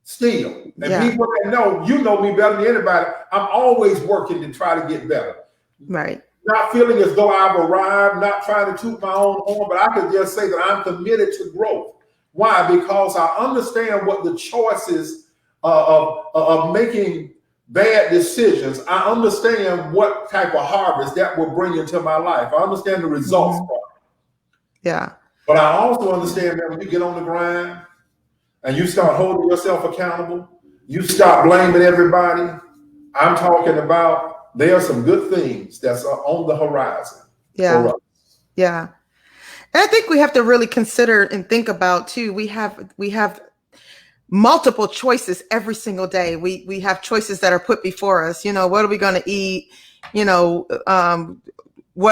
Still. And people that know me better than anybody, I'm always working to try to get better. Right. Not feeling as though I've arrived, not trying to toot my own horn, but I could just say that I'm committed to growth. Why? Because I understand what the choices of making bad decisions. I understand what type of harvest that will bring into my life. I understand the results part. Yeah. But I also understand that when you get on the grind and you start holding yourself accountable, you stop blaming everybody. I'm talking about there are some good things that's on the horizon. Yeah. Yeah. And I think we have to really consider and think about too. We have multiple choices every single day. We have choices that are put before us. What are we going to eat? Where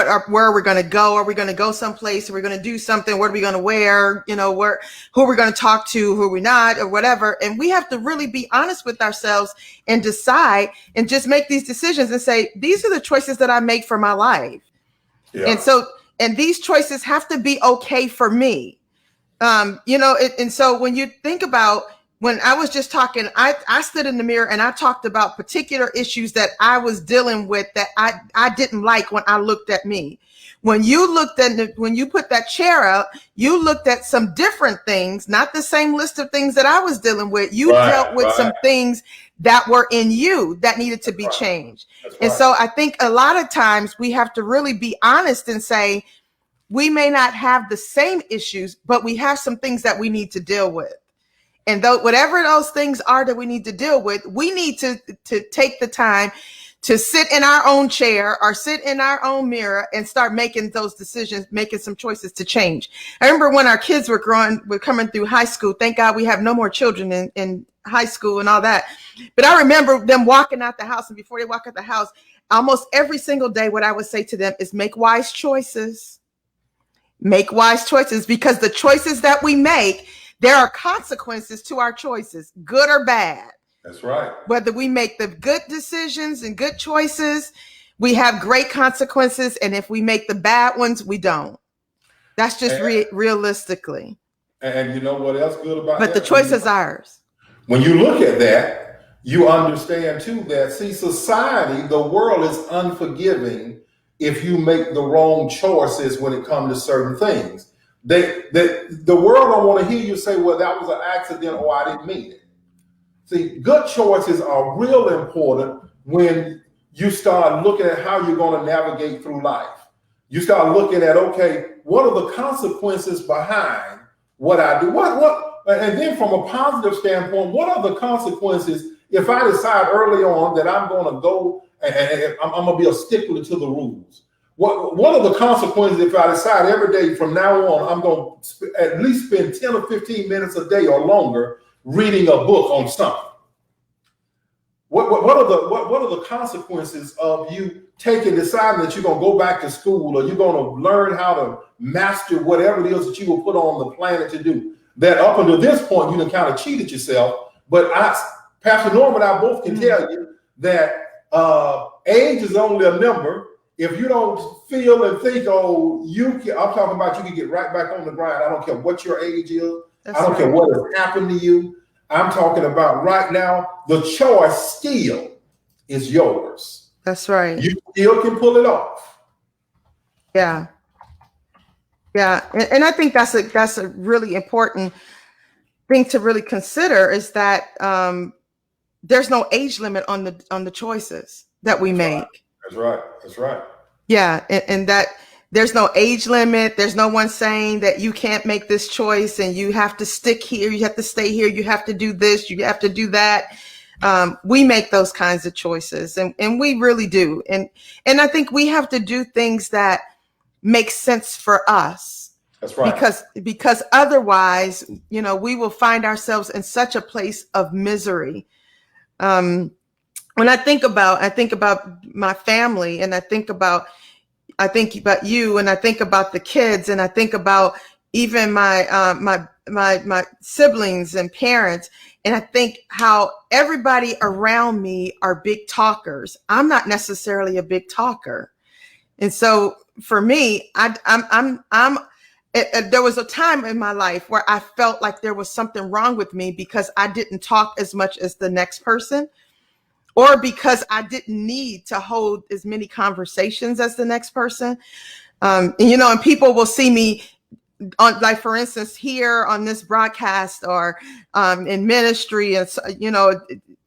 are we going to go? Are we going to go someplace? Are we going to do something? What are we going to wear? Who are we going to talk to? Who are we not, or whatever? And we have to really be honest with ourselves and decide and just make these decisions and say, these are the choices that I make for my life. Yeah. And these choices have to be okay for me. And so when you think about, when I was just talking, I stood in the mirror and I talked about particular issues that I was dealing with that I didn't like when I looked at me. When you put that chair up, you looked at some different things, not the same list of things that I was dealing with. You dealt with some things that were in you that needed to be changed. And so I think a lot of times we have to really be honest and say, we may not have the same issues, but we have some things that we need to deal with. And whatever those things are that we need to deal with, we need to take the time to sit in our own chair or sit in our own mirror and start making those decisions, making some choices to change. I remember when our kids were coming through high school. Thank God we have no more children in high school and all that. But I remember them walking out the house, and before they walk out the house, almost every single day, what I would say to them is make wise choices. Make wise choices, because the choices that we make, there are consequences to our choices, good or bad. That's right. Whether we make the good decisions and good choices, we have great consequences. And if we make the bad ones, we don't. That's just realistically. And you know what else good about that? But the choice is ours. When you look at that, you understand too that, society, the world is unforgiving if you make the wrong choices when it comes to certain things. The world don't want to hear you say, well, that was an accident, or I didn't mean it. See, good choices are real important when you start looking at how you're going to navigate through life. You start looking at, okay, what are the consequences behind what I do? And then from a positive standpoint, what are the consequences if I decide early on that I'm going to go and I'm going to be a stickler to the rules? What are the consequences if I decide every day from now on I'm going to at least spend 10 or 15 minutes a day or longer reading a book on something? what are the consequences of you deciding that you're going to go back to school, or you're going to learn how to master whatever it is that you were put on the planet to do? That up until this point, you done kind of cheated yourself. But Pastor Norm and I both can tell you that age is only a number. If you don't feel and think, I'm talking about you can get right back on the grind. I don't care what your age is. I don't care what has happened to you. I'm talking about right now, the choice still is yours. That's right. You still can pull it off. Yeah. Yeah. And I think that's a really important thing to really consider, is that there's no age limit on the choices that we make. That's right. That's right. Yeah. And that there's no age limit. There's no one saying that you can't make this choice and you have to stick here. You have to stay here. You have to do this. You have to do that. We make those kinds of choices, and we really do. And I think we have to do things that make sense for us. That's right. Because otherwise, we will find ourselves in such a place of misery. When I think about my family, and I think about you, and I think about the kids, and I think about even my siblings and parents, and I think how everybody around me are big talkers. I'm not necessarily a big talker, and so for me, there was a time in my life where I felt like there was something wrong with me because I didn't talk as much as the next person, or because I didn't need to hold as many conversations as the next person. And people will see me on, like, for instance, here on this broadcast, or in ministry, and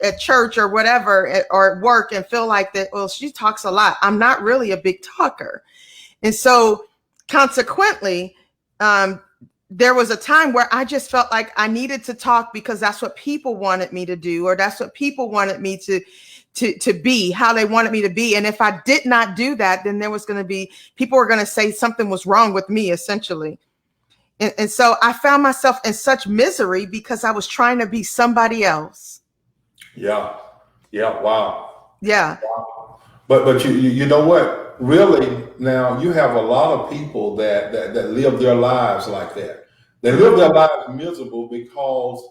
at church or whatever, or at work, and feel like that, well, she talks a lot. I'm not really a big talker. And so consequently, there was a time where I just felt like I needed to talk because that's what people wanted me to do, or that's what people wanted me to be, how they wanted me to be. And if I did not do that, then there was going to be, people were going to say something was wrong with me, essentially. And so I found myself in such misery because I was trying to be somebody else. Yeah. Yeah. Wow. Yeah. Wow. But you know what? Really, now you have a lot of people that live their lives like that. They live their lives miserable because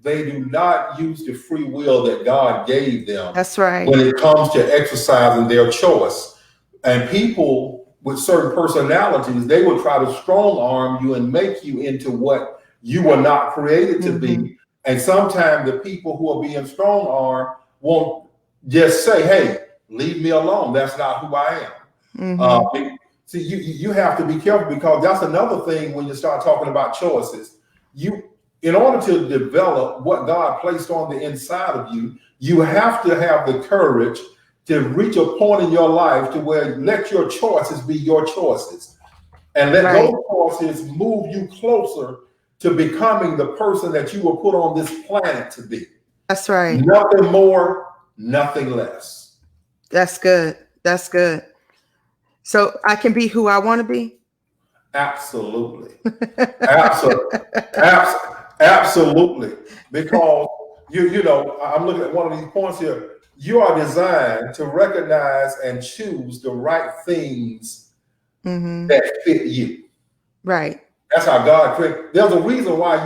they do not use the free will that God gave them. That's right. When it comes to exercising their choice. And people with certain personalities, they will try to strong arm you and make you into what you were not created to be. And sometimes the people who are being strong armed won't just say, hey, leave me alone. That's not who I am. See, you have to be careful, because that's another thing when you start talking about choices. In order to develop what God placed on the inside of you, you have to have the courage to reach a point in your life to where let your choices be your choices, and let those choices move you closer to becoming the person that you were put on this planet to be. That's right. Nothing more, nothing less. That's good. That's good. So I can be who I want to be? Absolutely. Absolutely. Because, I'm looking at one of these points here. You are designed to recognize and choose the right things that fit you. Right. That's how God created. There's a reason why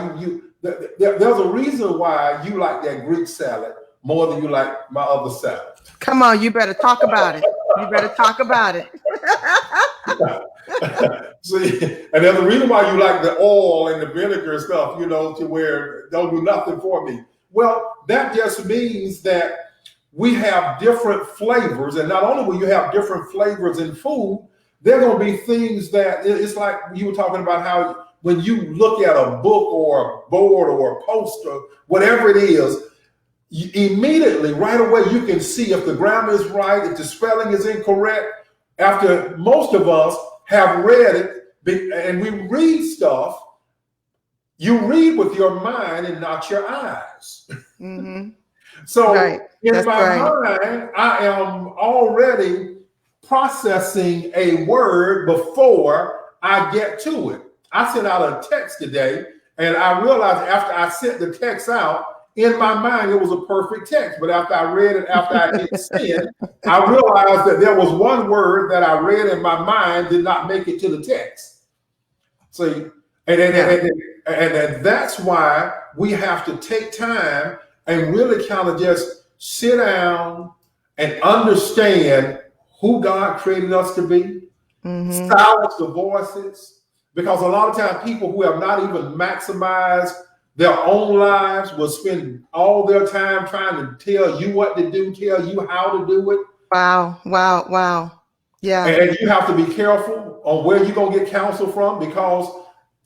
there's a reason why you like that Greek salad more than you like my other salad. Come on, you better talk about it. You better talk about it. See, and there's a reason why you like the oil and the vinegar stuff, to where don't do nothing for me. Well, that just means that we have different flavors, and not only will you have different flavors in food, there are going to be things that it's like you were talking about how when you look at a book or a board or a poster, whatever it is, immediately, right away, you can see if the grammar is right, if the spelling is incorrect. After most of us have read it, and we read stuff, you read with your mind and not your eyes. So in my mind, I am already processing a word before I get to it. I sent out a text today, and I realized after I sent the text out, in my mind, it was a perfect text. But after I read it, after I hit send, I realized that there was one word that I read in my mind did not make it to the text. See, and that's why we have to take time and really kind of just sit down and understand who God created us to be. Silence the voices, because a lot of times people who have not even maximized their own lives will spend all their time trying to tell you what to do, tell you how to do it. Wow. Yeah. And you have to be careful on where you're going to get counsel from, because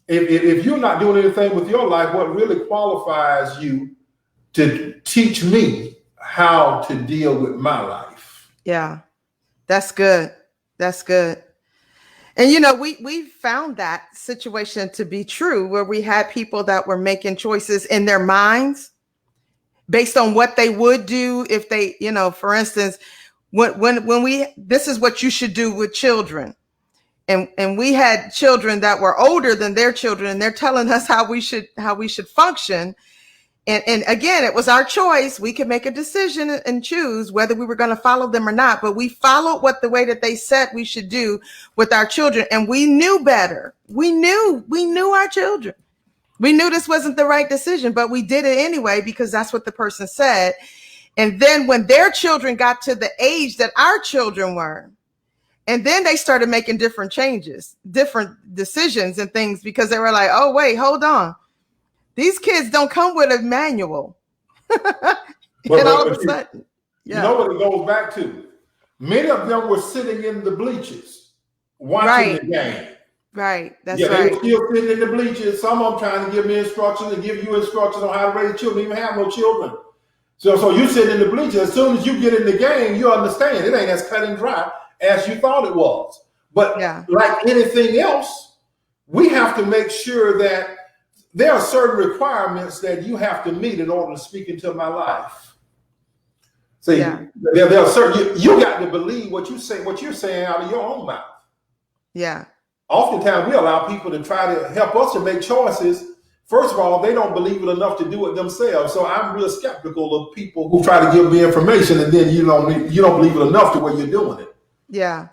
if you're not doing anything with your life, what really qualifies you to teach me how to deal with my life? Yeah, that's good. That's good. And, you know, we found that situation to be true, where we had people that were making choices in their minds based on what they would do if they, you know, for instance, this is what you should do with children. And we had children that were older than their children, and they're telling us how we should function. And again, it was our choice. We could make a decision and choose whether we were going to follow them or not. But we followed the way that they said we should do with our children. And we knew better. We knew our children. We knew this wasn't the right decision, but we did it anyway because that's what the person said. And then when their children got to the age that our children were, and then they started making different changes, different decisions and things, because they were like, oh, wait, hold on. These kids don't come with a manual. And all of a sudden, you know what it goes back to? Many of them were sitting in the bleachers watching the game. Right. That's right. They were still sitting in the bleachers. Some of them trying to give me instructions and give you instructions on how to raise children. Even have no children. So you sit in the bleachers. As soon as you get in the game, you understand it ain't as cut and dry as you thought it was. But like anything else, we have to make sure that there are certain requirements that you have to meet in order to speak into my life. See, there are certain, you got to believe what you say, what you're saying out of your own mouth. Yeah. Oftentimes we allow people to try to help us to make choices. First of all, they don't believe it enough to do it themselves. So I'm real skeptical of people who try to give me information and then you don't believe it enough to where you're doing it. Yeah.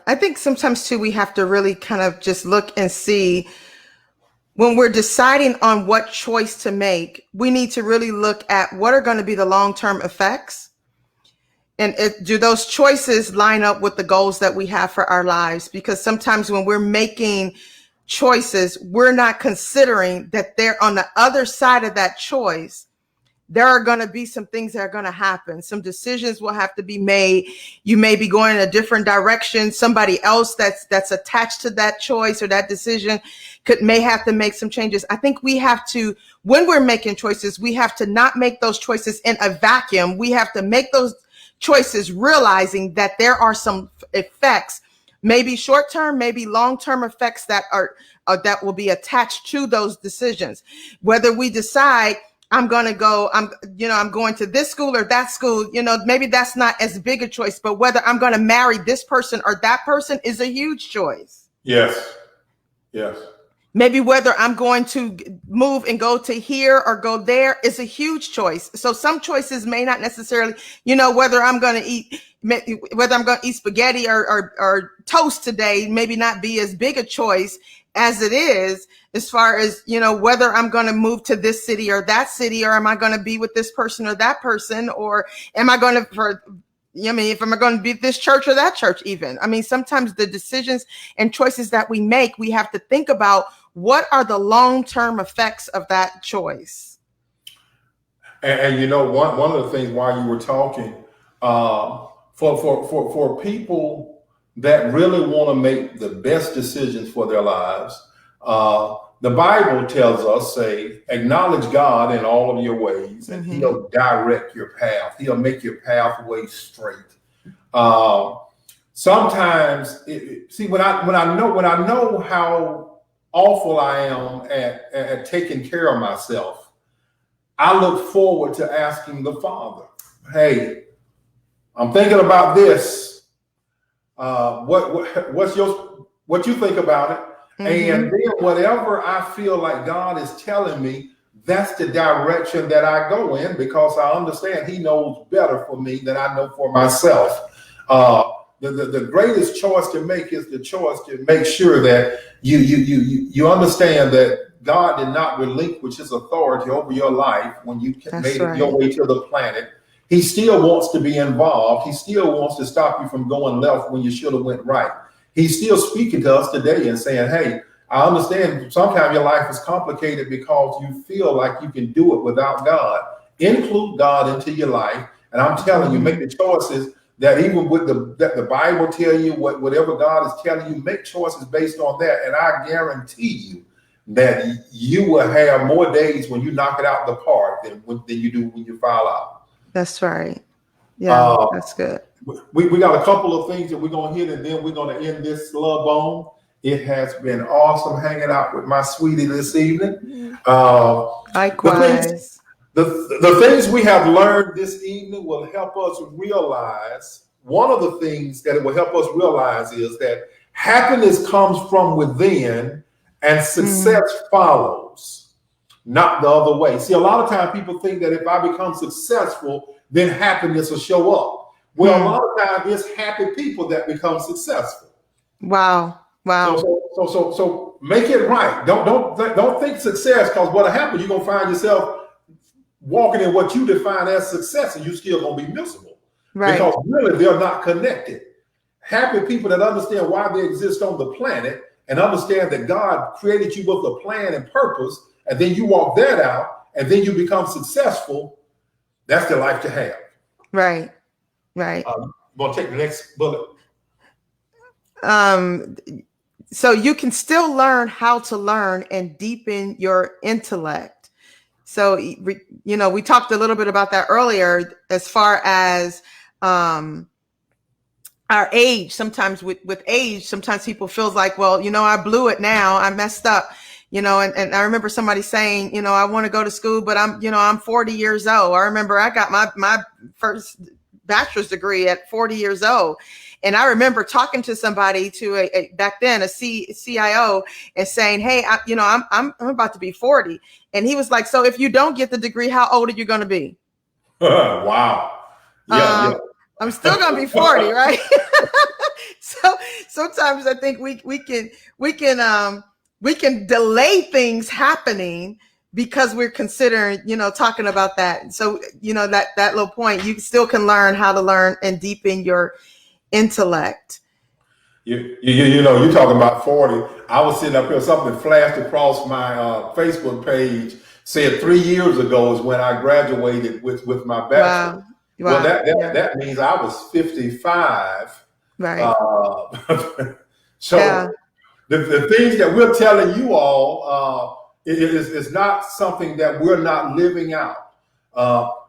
I think sometimes too, we have to really kind of just look and see when we're deciding on what choice to make, we need to really look at what are going to be the long-term effects. And do those choices line up with the goals that we have for our lives? Because sometimes when we're making choices, we're not considering that they're on the other side of that choice. There are going to be some things that are going to happen. Some decisions will have to be made. You may be going in a different direction. Somebody else that's attached to that choice or that decision may have to make some changes. I think we have to, when we're making choices, we have to not make those choices in a vacuum. We have to make those choices realizing that there are some effects, maybe short-term, maybe long-term effects that will be attached to those decisions. Whether we decide I'm going to this school or that school, maybe that's not as big a choice, but whether I'm going to marry this person or that person is a huge choice. Yes. Maybe whether I'm going to move and go to here or go there is a huge choice. So some choices may not necessarily, whether I'm going to eat spaghetti or toast today, maybe not be as big a choice as it is as far as, whether I'm going to move to this city or that city, or am I going to be with this person or that person, or am I going to, if I'm going to be this church or that church even. Sometimes the decisions and choices that we make, we have to think about what are the long-term effects of that choice. And one of the things while you were talking, for people that really want to make the best decisions for their lives, the Bible tells us, acknowledge God in all of your ways, and He'll direct your path. He'll make your pathway straight. Sometimes, when I know how awful I am at taking care of myself, I look forward to asking the Father, hey, I'm thinking about this. What you think about it? And then whatever I feel like God is telling me, that's the direction that I go in, because I understand he knows better for me than I know for myself. The greatest choice to make is the choice to make sure that you understand that God did not relinquish his authority over your life when you made it your way to the planet. He still wants to be involved. He still wants to stop you from going left when you should have went right. He's still speaking to us today and saying, hey, I understand sometimes your life is complicated because you feel like you can do it without God. Include God into your life. And I'm telling you, make the choices that even with that the Bible tell you, whatever God is telling you, make choices based on that. And I guarantee you that you will have more days when you knock it out the park than you do when you fall out. That's right. Yeah, that's good. We got a couple of things that we're going to hit, and then we're going to end this love bone. It has been awesome hanging out with my sweetie this evening. Likewise. The things we have learned this evening will help us realize, one of the things that it will help us realize is that happiness comes from within and success follows, not the other way. See, a lot of times people think that if I become successful, then happiness will show up. Well, a lot of times it's happy people that become successful. Wow. So make it right. Don't think success, because what'll happen, you're gonna find yourself walking in what you define as success, and you're still gonna be miserable. Right. Because really they're not connected. Happy people that understand why they exist on the planet and understand that God created you with a plan and purpose, and then you walk that out, and then you become successful. That's the life to have. Right. I'm gonna take the next bullet. So you can still learn how to learn and deepen your intellect. So, we talked a little bit about that earlier, as far as our age. Sometimes with age, sometimes people feels like, well, I blew it now, I messed up, and I remember somebody saying, I want to go to school, but I'm 40 years old. I remember I got my first bachelor's degree at 40 years old. And I remember talking to somebody, back then, a CIO, and saying, hey, I'm about to be 40. And he was like, so if you don't get the degree, how old are you going to be? Wow. Yeah. I'm still going to be 40, right? So sometimes I think we can delay things happening because we're considering, talking about that. So, that little point, you still can learn how to learn and deepen your intellect. You're talking about 40. I was sitting up here, something flashed across my Facebook page, said 3 years ago is when I graduated with my bachelor. Wow. Well, that means I was 55. Right. So the things that we're telling you all is not something that we're not living out.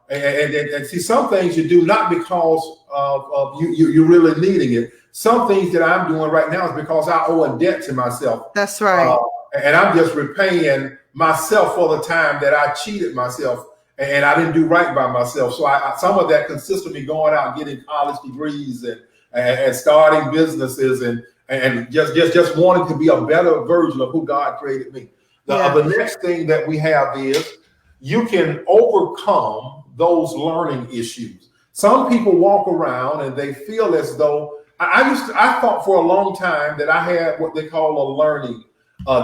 And see, some things you do not because of you really needing it. Some things that I'm doing right now is because I owe a debt to myself. That's right. And I'm just repaying myself for the time that I cheated myself and I didn't do right by myself. So some of that consists of me going out and getting college degrees and starting businesses and just wanting to be a better version of who God created me. The next thing that we have is you can overcome those learning issues. Some people walk around and they feel as though I thought for a long time that I had what they call a learning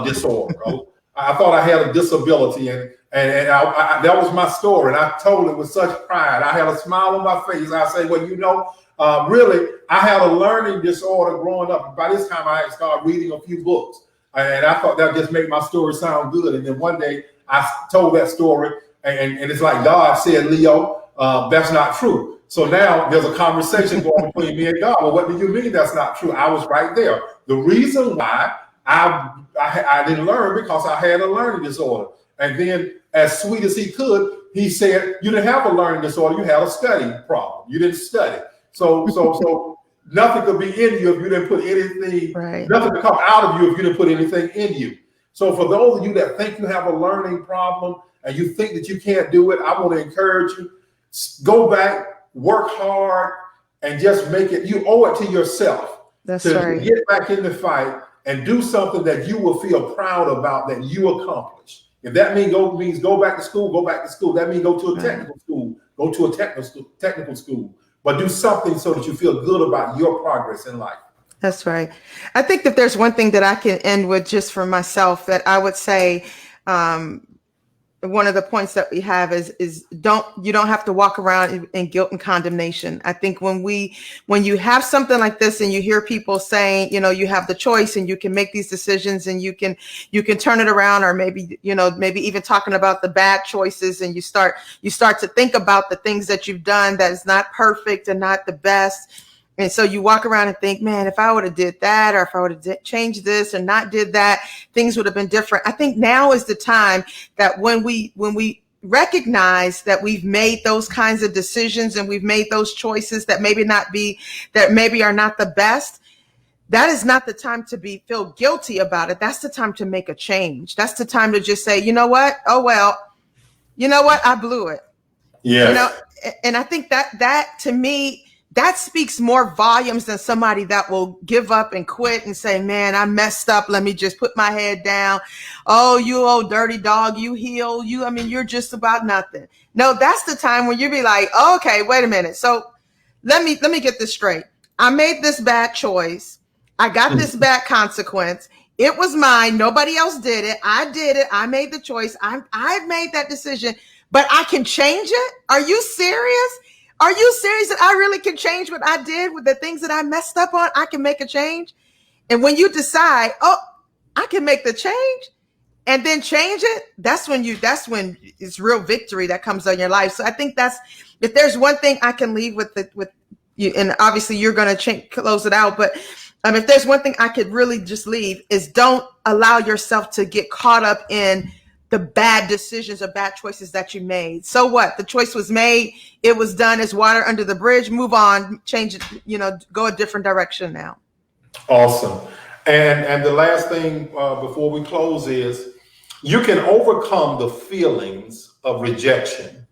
disorder. I thought I had a disability, and I, that was my story, and I told it with such pride. I had a smile on my face. I say, well, really, I had a learning disorder growing up. By this time, I had started reading a few books, and I thought that just made my story sound good. And then one day, I told that story, and it's like God said, Leo, that's not true. So now there's a conversation going between me and God. Well, what do you mean that's not true? I was right there. The reason why I didn't learn because I had a learning disorder. And then as sweet as he could, he said, you didn't have a learning disorder. You had a study problem. You didn't study. So nothing could be in you if you didn't put anything, right. Nothing could come out of you if you didn't put anything in you. So for those of you that think you have a learning problem and you think that you can't do it, I want to encourage you, go back, work hard, and just make it. You owe it to yourself to get back in the fight and do something that you will feel proud about that you accomplished. If that means go back to school, go back to school. That means go to a technical school, go to a technical school. But do something so that you feel good about your progress in life. That's right. I think that there's one thing that I can end with just for myself that I would say, one of the points that we have is you don't have to walk around in guilt and condemnation. I think when you have something like this and you hear people saying, you know, you have the choice and you can make these decisions and you can turn it around, or maybe even talking about the bad choices, and you start to think about the things that you've done that is not perfect and not the best. And so you walk around and think, man, if I would have did that, or if I would have changed this and not did that, things would have been different. I think now is the time that when we recognize that we've made those kinds of decisions and we've made those choices that maybe are not the best, that is not the time to feel guilty about it. That's the time to make a change. That's the time to just say, you know what? Oh, well, you know what? I blew it. Yeah. You know, and I think that to me, that speaks more volumes than somebody that will give up and quit and say, man, I messed up. Let me just put my head down. Oh, you old dirty dog, you heel. You're just about nothing. No, that's the time when you be like, oh, okay, wait a minute. So let me get this straight. I made this bad choice. I got this bad consequence. It was mine. Nobody else did it. I did it. I made the choice. I made that decision, but I can change it. Are you serious? Are you serious that I really can change what I did with the things that I messed up on? I can make a change. And when you decide, oh, I can make the change and then change it, that's when it's real victory that comes on your life. So I think if there's one thing I can leave with you, and obviously you're going to close it out, but if there's one thing I could really just leave is don't allow yourself to get caught up in the bad decisions or bad choices that you made. So what? The choice was made. It was done. It's water under the bridge. Move on, change it, go a different direction now. Awesome. And the last thing before we close is you can overcome the feelings of rejection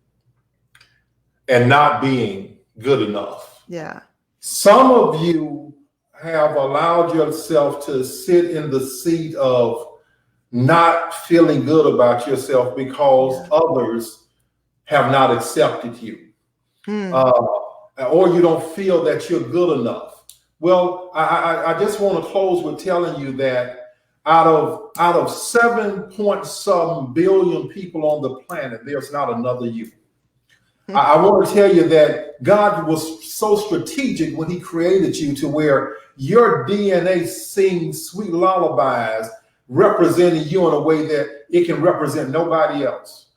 and not being good enough. Yeah. Some of you have allowed yourself to sit in the seat of not feeling good about yourself because others have not accepted you, or you don't feel that you're good enough. Well, I just want to close with telling you that out of 7.some billion people on the planet, there's not another you. I want to tell you that God was so strategic when he created you to where your DNA sings sweet lullabies representing you in a way that it can represent nobody else.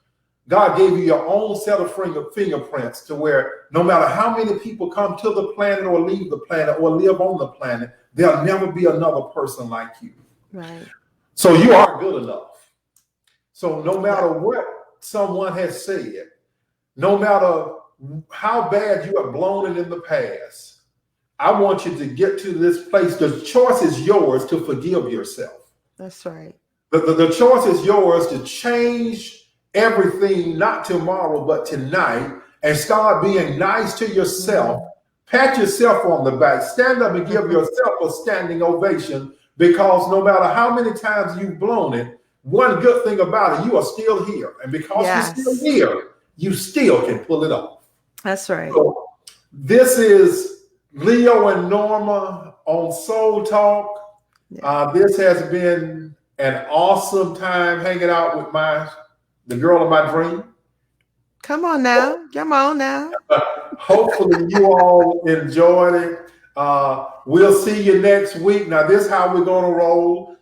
God gave you your own set of fingerprints to where no matter how many people come to the planet or leave the planet or live on the planet, there'll never be another person like you. Right. So you are good enough. So no matter what someone has said, no matter how bad you have blown it in the past, I want you to get to this place. The choice is yours to forgive yourself. That's right. The choice is yours to change everything, not tomorrow, but tonight, and start being nice to yourself. Pat yourself on the back. Stand up and give yourself a standing ovation, because no matter how many times you've blown it, one good thing about it, you are still here. And because you're still here, you still can pull it off. That's right. So this is Leo and Norma on Soul Talk. This has been an awesome time hanging out with the girl of my dream. Come on now. Hopefully you all enjoyed it. We'll see you next week. Now, this is how we're going to roll.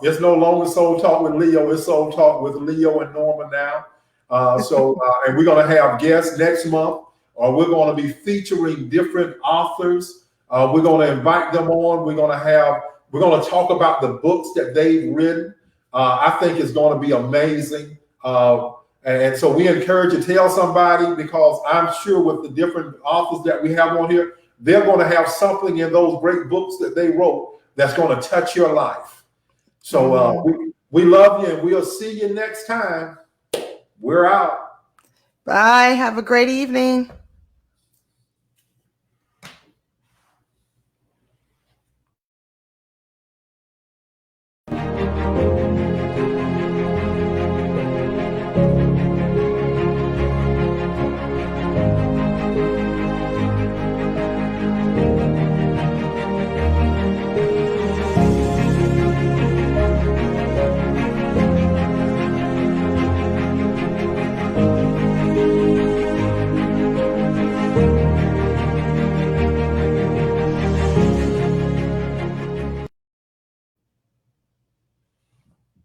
It's no longer Soul Talk with Leo. It's Soul Talk with Leo and Norma now. And we're going to have guests next month. We're going to be featuring different authors. We're going to invite them on. We're going to talk about the books that they've written. I think it's going to be amazing. And so we encourage you to tell somebody, because I'm sure with the different authors that we have on here, they're going to have something in those great books that they wrote that's going to touch your life. So we love you, and we'll see you next time. We're out. Bye. Have a great evening.